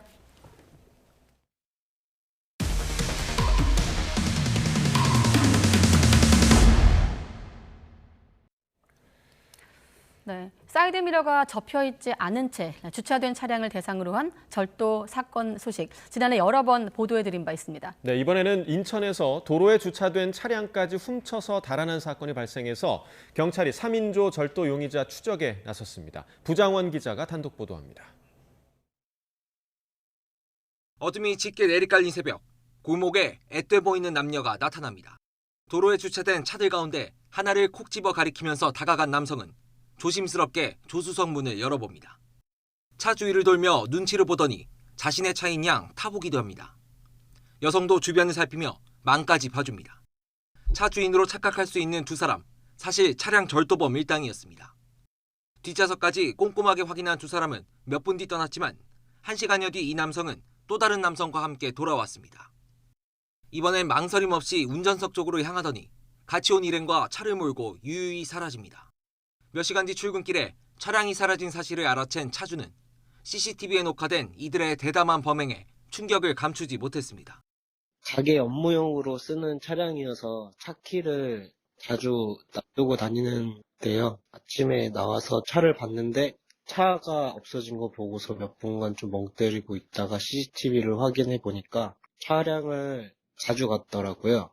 네, 사이드미러가 접혀있지 않은 채 주차된 차량을 대상으로 한 절도 사건 소식 지난해 여러 번 보도해드린 바 있습니다. 네, 이번에는 인천에서 도로에 주차된 차량까지 훔쳐서 달아난 사건이 발생해서 경찰이 3인조 절도 용의자 추적에 나섰습니다. 부장원 기자가 단독 보도합니다. 어둠이 짙게 내리깔린 새벽, 골목에 앳돼 보이는 남녀가 나타납니다. 도로에 주차된 차들 가운데 하나를 콕 집어 가리키면서 다가간 남성은 조심스럽게 조수석 문을 열어봅니다. 차 주위를 돌며 눈치를 보더니 자신의 차인 양 타보기도 합니다. 여성도 주변을 살피며 망까지 봐줍니다. 차 주인으로 착각할 수 있는 두 사람, 사실 차량 절도범 일당이었습니다. 뒷좌석까지 꼼꼼하게 확인한 두 사람은 몇 분 뒤 떠났지만 1시간여 뒤 이 남성은 또 다른 남성과 함께 돌아왔습니다. 이번엔 망설임 없이 운전석 쪽으로 향하더니 같이 온 일행과 차를 몰고 유유히 사라집니다. 몇 시간 뒤 출근길에 차량이 사라진 사실을 알아챈 차주는 CCTV에 녹화된 이들의 대담한 범행에 충격을 감추지 못했습니다. 가게 업무용으로 쓰는 차량이어서 차 키를 자주 놔두고 다니는데요. 아침에 나와서 차를 봤는데 차가 없어진 거 보고서 몇 분간 좀 멍 때리고 있다가 CCTV를 확인해 보니까 차량을 가져갔더라고요.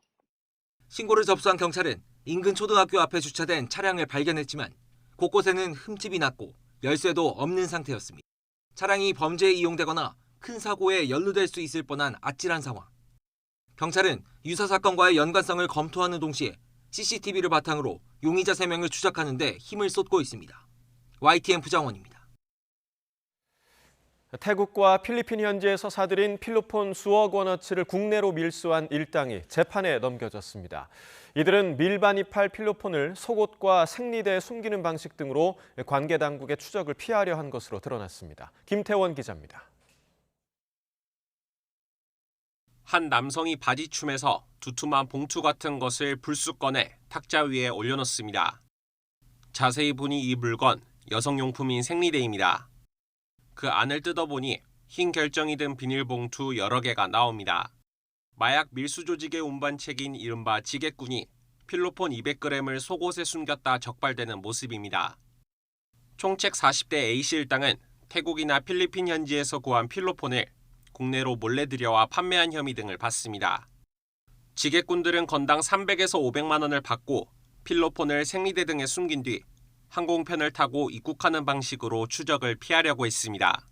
신고를 접수한 경찰은 인근 초등학교 앞에 주차된 차량을 발견했지만 곳곳에는 흠집이 났고 열쇠도 없는 상태였습니다. 차량이 범죄에 이용되거나 큰 사고에 연루될 수 있을 뻔한 아찔한 상황. 경찰은 유사 사건과의 연관성을 검토하는 동시에 CCTV를 바탕으로 용의자 3명을 추적하는 데 힘을 쏟고 있습니다. YTN 부장원입니다. 태국과 필리핀 현지에서 사들인 필로폰 수억 원어치를 국내로 밀수한 일당이 재판에 넘겨졌습니다. 이들은 밀반입할 필로폰을 속옷과 생리대에 숨기는 방식 등으로 관계 당국의 추적을 피하려 한 것으로 드러났습니다. 김태원 기자입니다. 한 남성이 바지춤에서 두툼한 봉투 같은 것을 불쑥 꺼내 탁자 위에 올려놓습니다. 자세히 보니 이 물건 여성용품인 생리대입니다. 그 안을 뜯어보니 흰 결정이 든 비닐봉투 여러 개가 나옵니다. 마약 밀수 조직의 운반책인 이른바 지게꾼이 필로폰 200g을 속옷에 숨겼다 적발되는 모습입니다. 총책 40대 A씨 일당은 태국이나 필리핀 현지에서 구한 필로폰을 국내로 몰래 들여와 판매한 혐의 등을 받습니다. 지게꾼들은 건당 300에서 500만 원을 받고 필로폰을 생리대 등에 숨긴 뒤 항공편을 타고 입국하는 방식으로 추적을 피하려고 했습니다.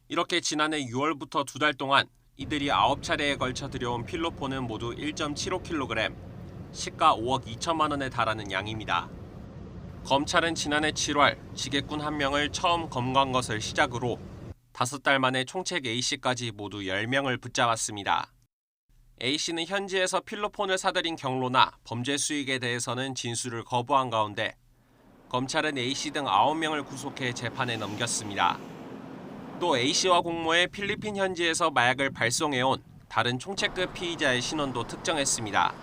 이렇게 지난해 6월부터 2달 동안 이들이 9차례에 걸쳐 들여온 필로폰은 모두 1.75kg, 시가 5억 2천만 원에 달하는 양입니다. 검찰은 지난해 7월 지게꾼 한 명을 처음 검거한 것을 시작으로 5달 만에 총책 A씨까지 모두 10명을 붙잡았습니다. A씨는 현지에서 필로폰을 사들인 경로나 범죄 수익에 대해서는 진술을 거부한 가운데 검찰은 A씨 등 9명을 구속해 재판에 넘겼습니다. 또 A씨와 공모해 필리핀 현지에서 마약을 발송해온 다른 총책급 피의자의 신원도 특정했습니다.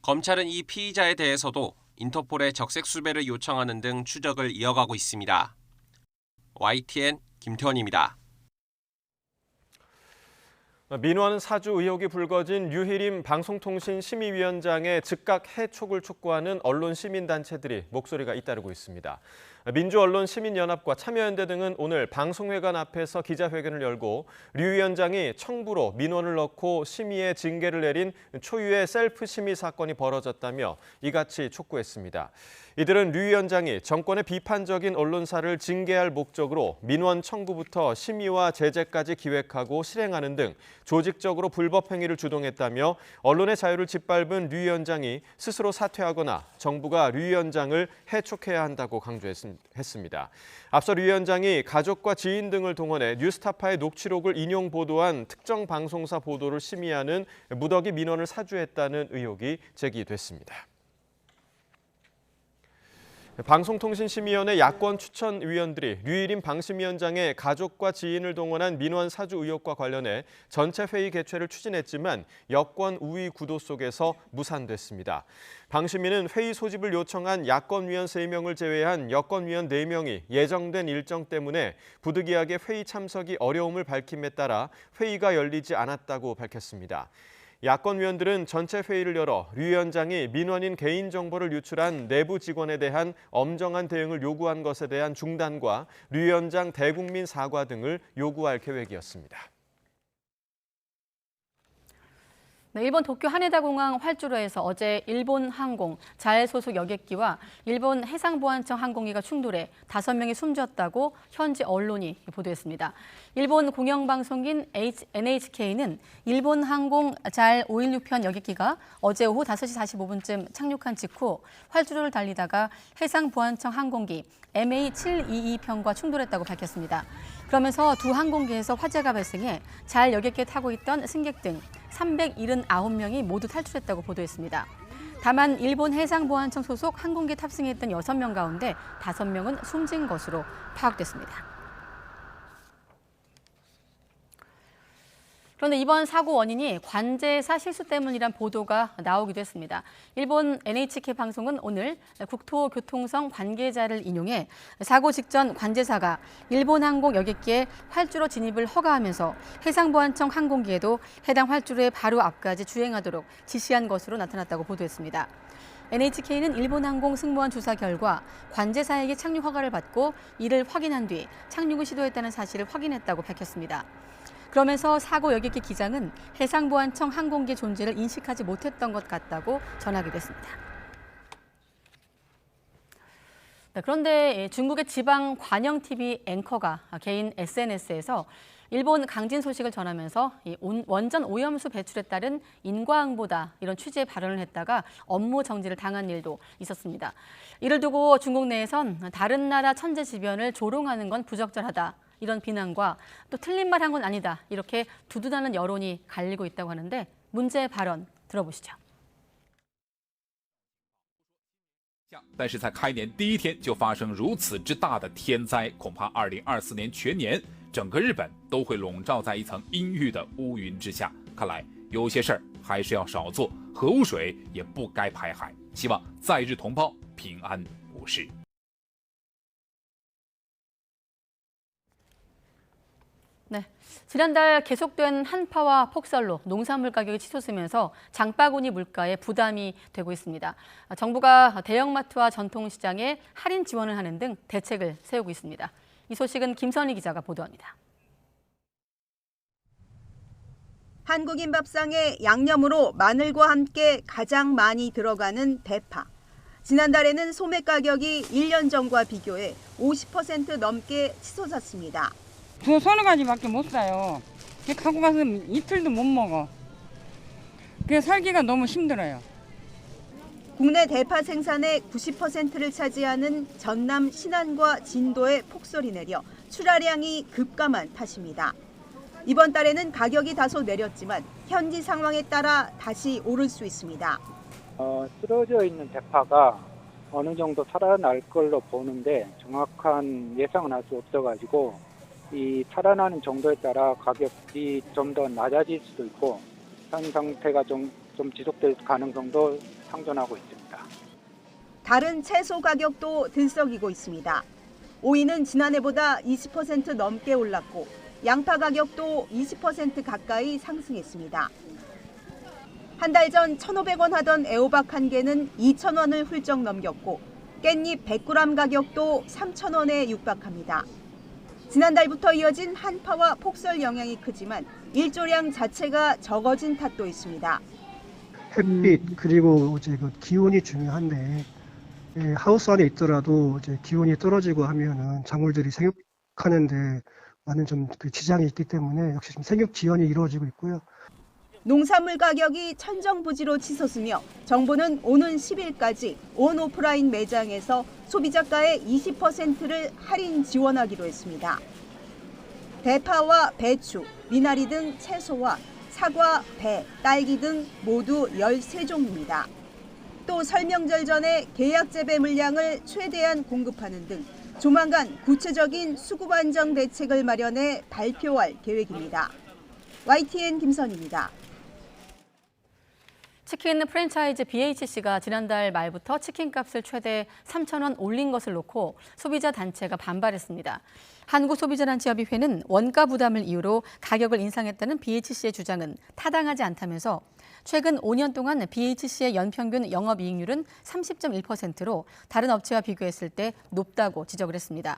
검찰은 이 피의자에 대해서도 인터폴에 적색 수배를 요청하는 등 추적을 이어가고 있습니다. YTN 김태원입니다. 민원 사주 의혹이 불거진 류희림 방송통신심의위원장의 즉각 해촉을 촉구하는 언론 시민단체들이 목소리가 잇따르고 있습니다. 민주언론시민연합과 참여연대 등은 오늘 방송회관 앞에서 기자회견을 열고 류 위원장이 청부로 민원을 넣고 심의에 징계를 내린 초유의 셀프 심의 사건이 벌어졌다며 이같이 촉구했습니다. 이들은 류 위원장이 정권의 비판적인 언론사를 징계할 목적으로 민원 청구부터 심의와 제재까지 기획하고 실행하는 등 조직적으로 불법 행위를 주동했다며 언론의 자유를 짓밟은 류 위원장이 스스로 사퇴하거나 정부가 류 위원장을 해촉해야 한다고 강조했습니다. 앞서 류 위원장이 가족과 지인 등을 동원해 뉴스타파의 녹취록을 인용 보도한 특정 방송사 보도를 심의하는 무더기 민원을 사주했다는 의혹이 제기됐습니다. 방송통신심의위원회 야권 추천위원들이 류희림 방심위원장의 가족과 지인을 동원한 민원 사주 의혹과 관련해 전체 회의 개최를 추진했지만 여권 우위 구도 속에서 무산됐습니다. 방심위는 회의 소집을 요청한 야권위원 3명을 제외한 여권위원 4명이 예정된 일정 때문에 부득이하게 회의 참석이 어려움을 밝힘에 따라 회의가 열리지 않았다고 밝혔습니다. 야권 위원들은 전체 회의를 열어 류 위원장이 민원인 개인정보를 유출한 내부 직원에 대한 엄정한 대응을 요구한 것에 대한 중단과 류 위원장 대국민 사과 등을 요구할 계획이었습니다. 네, 일본 도쿄 하네다 공항 활주로에서 어제 일본 항공 자해 소속 여객기와 일본 해상보안청 항공기가 충돌해 5명이 숨졌다고 현지 언론이 보도했습니다. 일본 공영방송인 NHK는 일본 항공 잘 516편 여객기가 어제 오후 5시 45분쯤 착륙한 직후 활주로를 달리다가 해상보안청 항공기 MA722편과 충돌했다고 밝혔습니다. 그러면서 두 항공기에서 화재가 발생해 잘 여객기에 타고 있던 승객 등 379명이 모두 탈출했다고 보도했습니다. 다만 일본 해상보안청 소속 항공기에 탑승했던 6명 가운데 5명은 숨진 것으로 파악됐습니다. 그런데 이번 사고 원인이 관제사 실수 때문이란 보도가 나오기도 했습니다. 일본 NHK 방송은 오늘 국토교통성 관계자를 인용해 사고 직전 관제사가 일본 항공 여객기에 활주로 진입을 허가하면서 해상보안청 항공기에도 해당 활주로의 바로 앞까지 주행하도록 지시한 것으로 나타났다고 보도했습니다. NHK는 일본 항공 승무원 조사 결과 관제사에게 착륙 허가를 받고 이를 확인한 뒤 착륙을 시도했다는 사실을 확인했다고 밝혔습니다. 그러면서 사고 여객기 기장은 해상보안청 항공기의 존재를 인식하지 못했던 것 같다고 전하기도 했습니다. 그런데 중국의 지방 관영 TV 앵커가 개인 SNS에서 일본 강진 소식을 전하면서 원전 오염수 배출에 따른 인과응보다 이런 취지의 발언을 했다가 업무 정지를 당한 일도 있었습니다. 이를 두고 중국 내에선 다른 나라 천재지변을 조롱하는 건 부적절하다. 이런 비난과 또 틀린 말 한 건 아니다. 이렇게 두둔하는 여론이 갈리고 있다고 하는데 문제의 발언 들어보시죠. 但是在开年第一天就发生如此之大的天灾，恐怕2024年全年整个日本都会笼罩在一层阴郁的乌云之下。看来有些事儿还是要少做，核污水也不该排海。希望在日同胞平安无事。 네, 지난달 계속된 한파와 폭설로 농산물 가격이 치솟으면서 장바구니 물가에 부담이 되고 있습니다. 정부가 대형마트와 전통시장에 할인 지원을 하는 등 대책을 세우고 있습니다. 이 소식은 김선희 기자가 보도합니다. 한국인 밥상에 양념으로 마늘과 함께 가장 많이 들어가는 대파. 지난달에는 소매 가격이 1년 전과 비교해 50% 넘게 치솟았습니다. 저 서너 가지밖에 못 사요. 갖고 가서 이틀도 못 먹어. 그래서 살기가 너무 힘들어요. 국내 대파 생산의 90%를 차지하는 전남 신안과 진도에 폭설이 내려 출하량이 급감한 탓입니다. 이번 달에는 가격이 다소 내렸지만 현지 상황에 따라 다시 오를 수 있습니다. 쓰러져 있는 대파가 어느 정도 살아날 걸로 보는데 정확한 예상은 할 수 없어가지고 이 살아나는 정도에 따라 가격이 좀 더 낮아질 수도 있고 현 상태가 좀 지속될 가능성도 상존하고 있습니다. 다른 채소 가격도 들썩이고 있습니다. 오이는 지난해보다 20% 넘게 올랐고 양파 가격도 20% 가까이 상승했습니다. 한 달 전 1,500원 하던 애호박 한 개는 2,000원을 훌쩍 넘겼고 깻잎 100g 가격도 3,000원에 육박합니다. 지난달부터 이어진 한파와 폭설 영향이 크지만 일조량 자체가 적어진 탓도 있습니다. 햇빛 그리고 이제 그 기온이 중요한데 하우스 안에 있더라도 이제 기온이 떨어지고 하면은 작물들이 생육하는데 많은 좀 그 지장이 있기 때문에 역시 좀 생육 지연이 이루어지고 있고요. 농산물 가격이 천정부지로 치솟으며 정부는 오는 10일까지 온 오프라인 매장에서 소비자가의 20%를 할인 지원하기로 했습니다. 대파와 배추, 미나리 등 채소와 사과, 배, 딸기 등 모두 13종입니다. 또 설명절 전에 계약 재배 물량을 최대한 공급하는 등 조만간 구체적인 수급 안정 대책을 마련해 발표할 계획입니다. YTN 김선희입니다. 치킨 프랜차이즈 BHC가 지난달 말부터 치킨값을 최대 3,000원 올린 것을 놓고 소비자 단체가 반발했습니다. 한국소비자단체협의회는 원가 부담을 이유로 가격을 인상했다는 BHC의 주장은 타당하지 않다면서 최근 5년 동안 BHC의 연평균 영업이익률은 30.1%로 다른 업체와 비교했을 때 높다고 지적을 했습니다.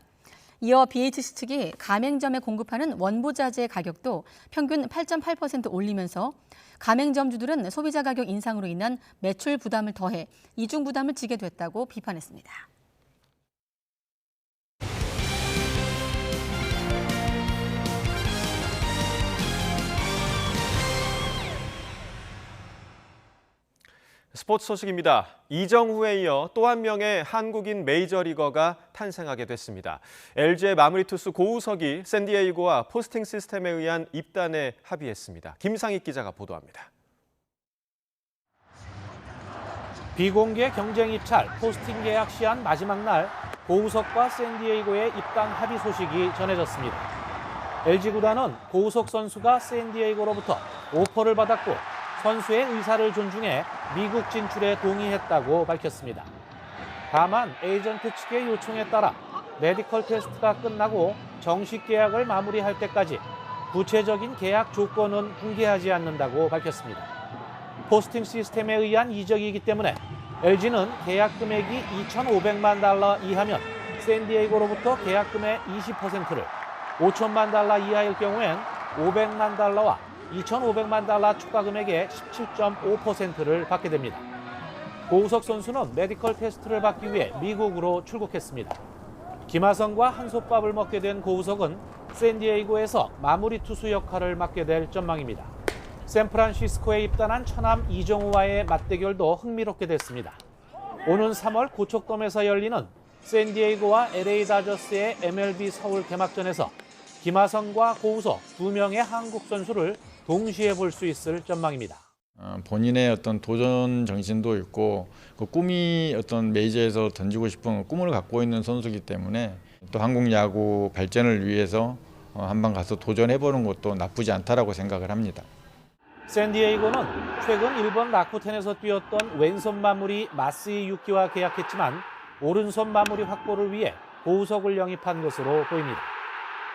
이어 BHC 측이 가맹점에 공급하는 원부자재 가격도 평균 8.8% 올리면서 가맹점주들은 소비자 가격 인상으로 인한 매출 부담을 더해 이중 부담을 지게 됐다고 비판했습니다. 스포츠 소식입니다. 이정후에 이어 또 한 명의 한국인 메이저리거가 탄생하게 됐습니다. LG의 마무리 투수 고우석이 샌디에이고와 포스팅 시스템에 의한 입단에 합의했습니다. 김상익 기자가 보도합니다. 비공개 경쟁 입찰 포스팅 계약 시한 마지막 날 고우석과 샌디에이고의 입단 합의 소식이 전해졌습니다. LG 구단은 고우석 선수가 샌디에이고로부터 오퍼를 받았고 선수의 의사를 존중해 미국 진출에 동의했다고 밝혔습니다. 다만 에이전트 측의 요청에 따라 메디컬 테스트가 끝나고 정식 계약을 마무리할 때까지 구체적인 계약 조건은 공개하지 않는다고 밝혔습니다. 포스팅 시스템에 의한 이적이기 때문에 LG는 계약 금액이 $2,500만 이하면 샌디에이고로부터 계약금의 20%를, $5,000만 이하일 경우엔 $500만 $2,500만 추가 금액의 17.5%를 받게 됩니다. 고우석 선수는 메디컬 테스트를 받기 위해 미국으로 출국했습니다. 김하성과 한솥밥을 먹게 된 고우석은 샌디에이고에서 마무리 투수 역할을 맡게 될 전망입니다. 샌프란시스코에 입단한 처남 이정우와의 맞대결도 흥미롭게 됐습니다. 오는 3월 고척돔에서 열리는 샌디에이고와 LA 다저스의 MLB 서울 개막전에서 김하성과 고우석 두 명의 한국 선수를 동시에 볼 수 있을 전망입니다. 본인의 어떤 도전 정신도 있고 그 꿈이 어떤 메이저에서 던지고 싶은 꿈을 갖고 있는 선수이기 때문에 또 한국 야구 발전을 위해서 한번 가서 도전해보는 것도 나쁘지 않다라고 생각을 합니다. 샌디에이고는 최근 일본 라쿠텐에서 뛰었던 왼손 마무리 마스이 유키와 계약했지만 오른손 마무리 확보를 위해 고우석을 영입한 것으로 보입니다.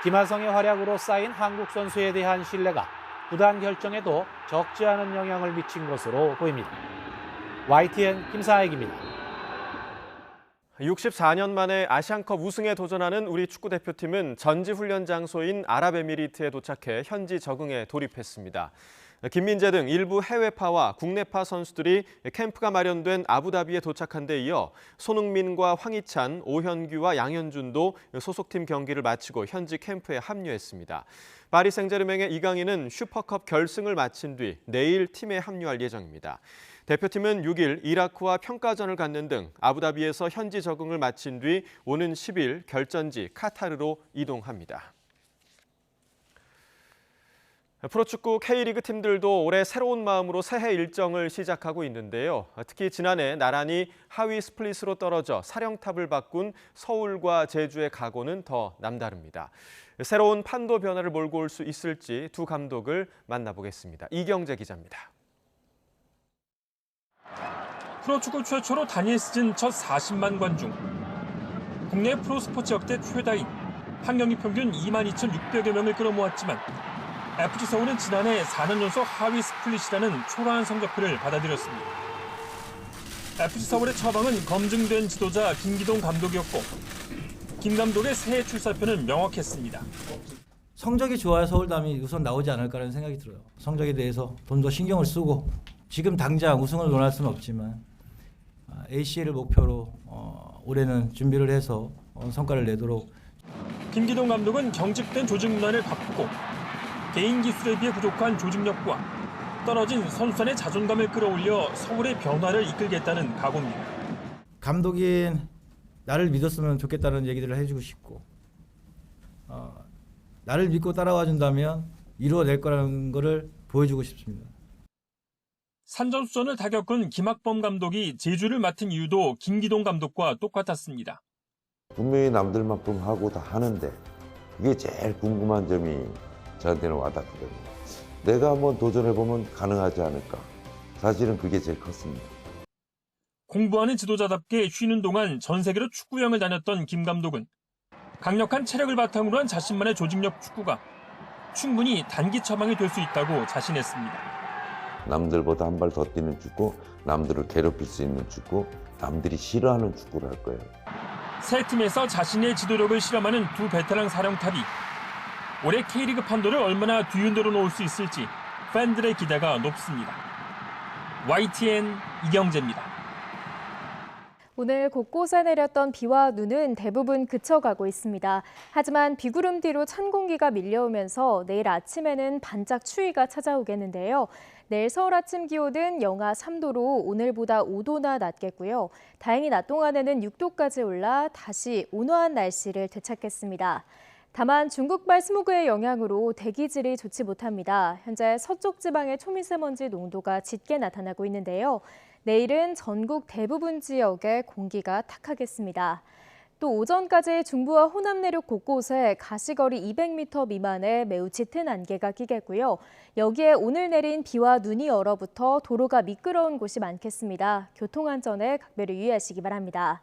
김하성의 활약으로 쌓인 한국 선수에 대한 신뢰가 구단 결정에도 적지 않은 영향을 미친 것으로 보입니다. YTN 김상익입니다. 64년 만에 아시안컵 우승에 도전하는 우리 축구대표팀은 전지훈련 장소인 아랍에미리트에 도착해 현지 적응에 돌입했습니다. 김민재 등 일부 해외파와 국내파 선수들이 캠프가 마련된 아부다비에 도착한 데 이어 손흥민과 황희찬, 오현규와 양현준도 소속팀 경기를 마치고 현지 캠프에 합류했습니다. 파리 생제르맹의 이강인은 슈퍼컵 결승을 마친 뒤 내일 팀에 합류할 예정입니다. 대표팀은 6일 이라크와 평가전을 갖는 등 아부다비에서 현지 적응을 마친 뒤 오는 10일 결전지 카타르로 이동합니다. 프로축구 K리그 팀들도 올해 새로운 마음으로 새해 일정을 시작하고 있는데요. 특히 지난해 나란히 하위 스플릿으로 떨어져 사령탑을 바꾼 서울과 제주의 각오는 더 남다릅니다. 새로운 판도 변화를 몰고 올 수 있을지 두 감독을 만나보겠습니다. 이경재 기자입니다. 프로축구 최초로 단일 시즌 첫 40만 관중. 국내 프로스포츠 역대 최다인 판경기 평균 22,600여 명을 끌어모았지만 FC 서울은 지난해 4년 연속 하위 스플릿이라는 초라한 성적표를 받아들였습니다. FC 서울의 처방은 검증된 지도자 김기동 감독이었고 김 감독의 새해 출사표는 명확했습니다. 성적이 좋아야 서울담이 우선 나오지 않을까라는 생각이 들어요. 성적에 대해서 좀 더 신경을 쓰고 지금 당장 우승을 논할 수는 없지만 ACL을 목표로 올해는 준비를 해서 성과를 내도록. 김기동 감독은 경직된 조직 문화를 바꾸고 개인 기술에 비해 부족한 조직력과 떨어진 선수단의 자존감을 끌어올려 서울의 변화를 이끌겠다는 각오입니다. 감독인 나를 믿었으면 좋겠다는 얘기들을 해주고 싶고 나를 믿고 따라와 준다면 이루어낼 거라는 것을 보여주고 싶습니다. 산전수전을 다 겪은 김학범 감독이 제주를 맡은 이유도 김기동 감독과 똑같았습니다. 분명히 남들만큼 하고 다 하는데 그게 제일 궁금한 점이 저한테는 와닿거든요. 내가 한번 도전해보면 가능하지 않을까. 사실은 그게 제일 컸습니다. 공부하는 지도자답게 쉬는 동안 전 세계로 축구여행을 다녔던 김 감독은 강력한 체력을 바탕으로 한 자신만의 조직력 축구가 충분히 단기 처방이 될 수 있다고 자신했습니다. 남들보다 한 발 더 뛰는 축구, 남들을 괴롭힐 수 있는 축구, 남들이 싫어하는 축구를 할 거예요. 새 팀에서 자신의 지도력을 실험하는 두 베테랑 사령탑이 올해 K리그 판도를 얼마나 뒤흔들어 놓을 수 있을지 팬들의 기대가 높습니다. YTN 이경재입니다. 오늘 곳곳에 내렸던 비와 눈은 대부분 그쳐가고 있습니다. 하지만 비구름 뒤로 찬 공기가 밀려오면서 내일 아침에는 반짝 추위가 찾아오겠는데요. 내일 서울 아침 기온은 영하 3도로 오늘보다 5도나 낮겠고요. 다행히 낮 동안에는 6도까지 올라 다시 온화한 날씨를 되찾겠습니다. 다만 중국발 스모그의 영향으로 대기질이 좋지 못합니다. 현재 서쪽 지방의 초미세먼지 농도가 짙게 나타나고 있는데요. 내일은 전국 대부분 지역에 공기가 탁하겠습니다. 또 오전까지 중부와 호남 내륙 곳곳에 가시거리 200m 미만의 매우 짙은 안개가 끼겠고요. 여기에 오늘 내린 비와 눈이 얼어붙어 도로가 미끄러운 곳이 많겠습니다. 교통안전에 각별히 유의하시기 바랍니다.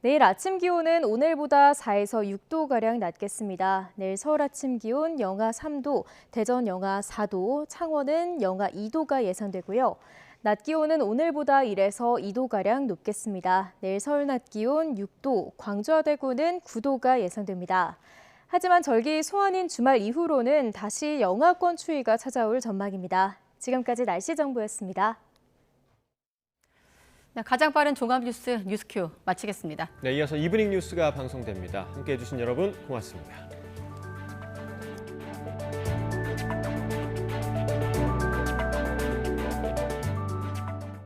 내일 아침 기온은 오늘보다 4에서 6도가량 낮겠습니다. 내일 서울 아침 기온 영하 3도, 대전 영하 4도, 창원은 영하 2도가 예상되고요. 낮 기온은 오늘보다 1에서 2도가량 높겠습니다. 내일 서울 낮 기온 6도, 광주와 대구는 9도가 예상됩니다. 하지만 절기 소환인 주말 이후로는 다시 영하권 추위가 찾아올 전망입니다. 지금까지 날씨 정보였습니다. 네, 가장 빠른 종합 뉴스 뉴스큐 마치겠습니다. 네, 이어서 이브닝 뉴스가 방송됩니다. 함께해 주신 여러분 고맙습니다.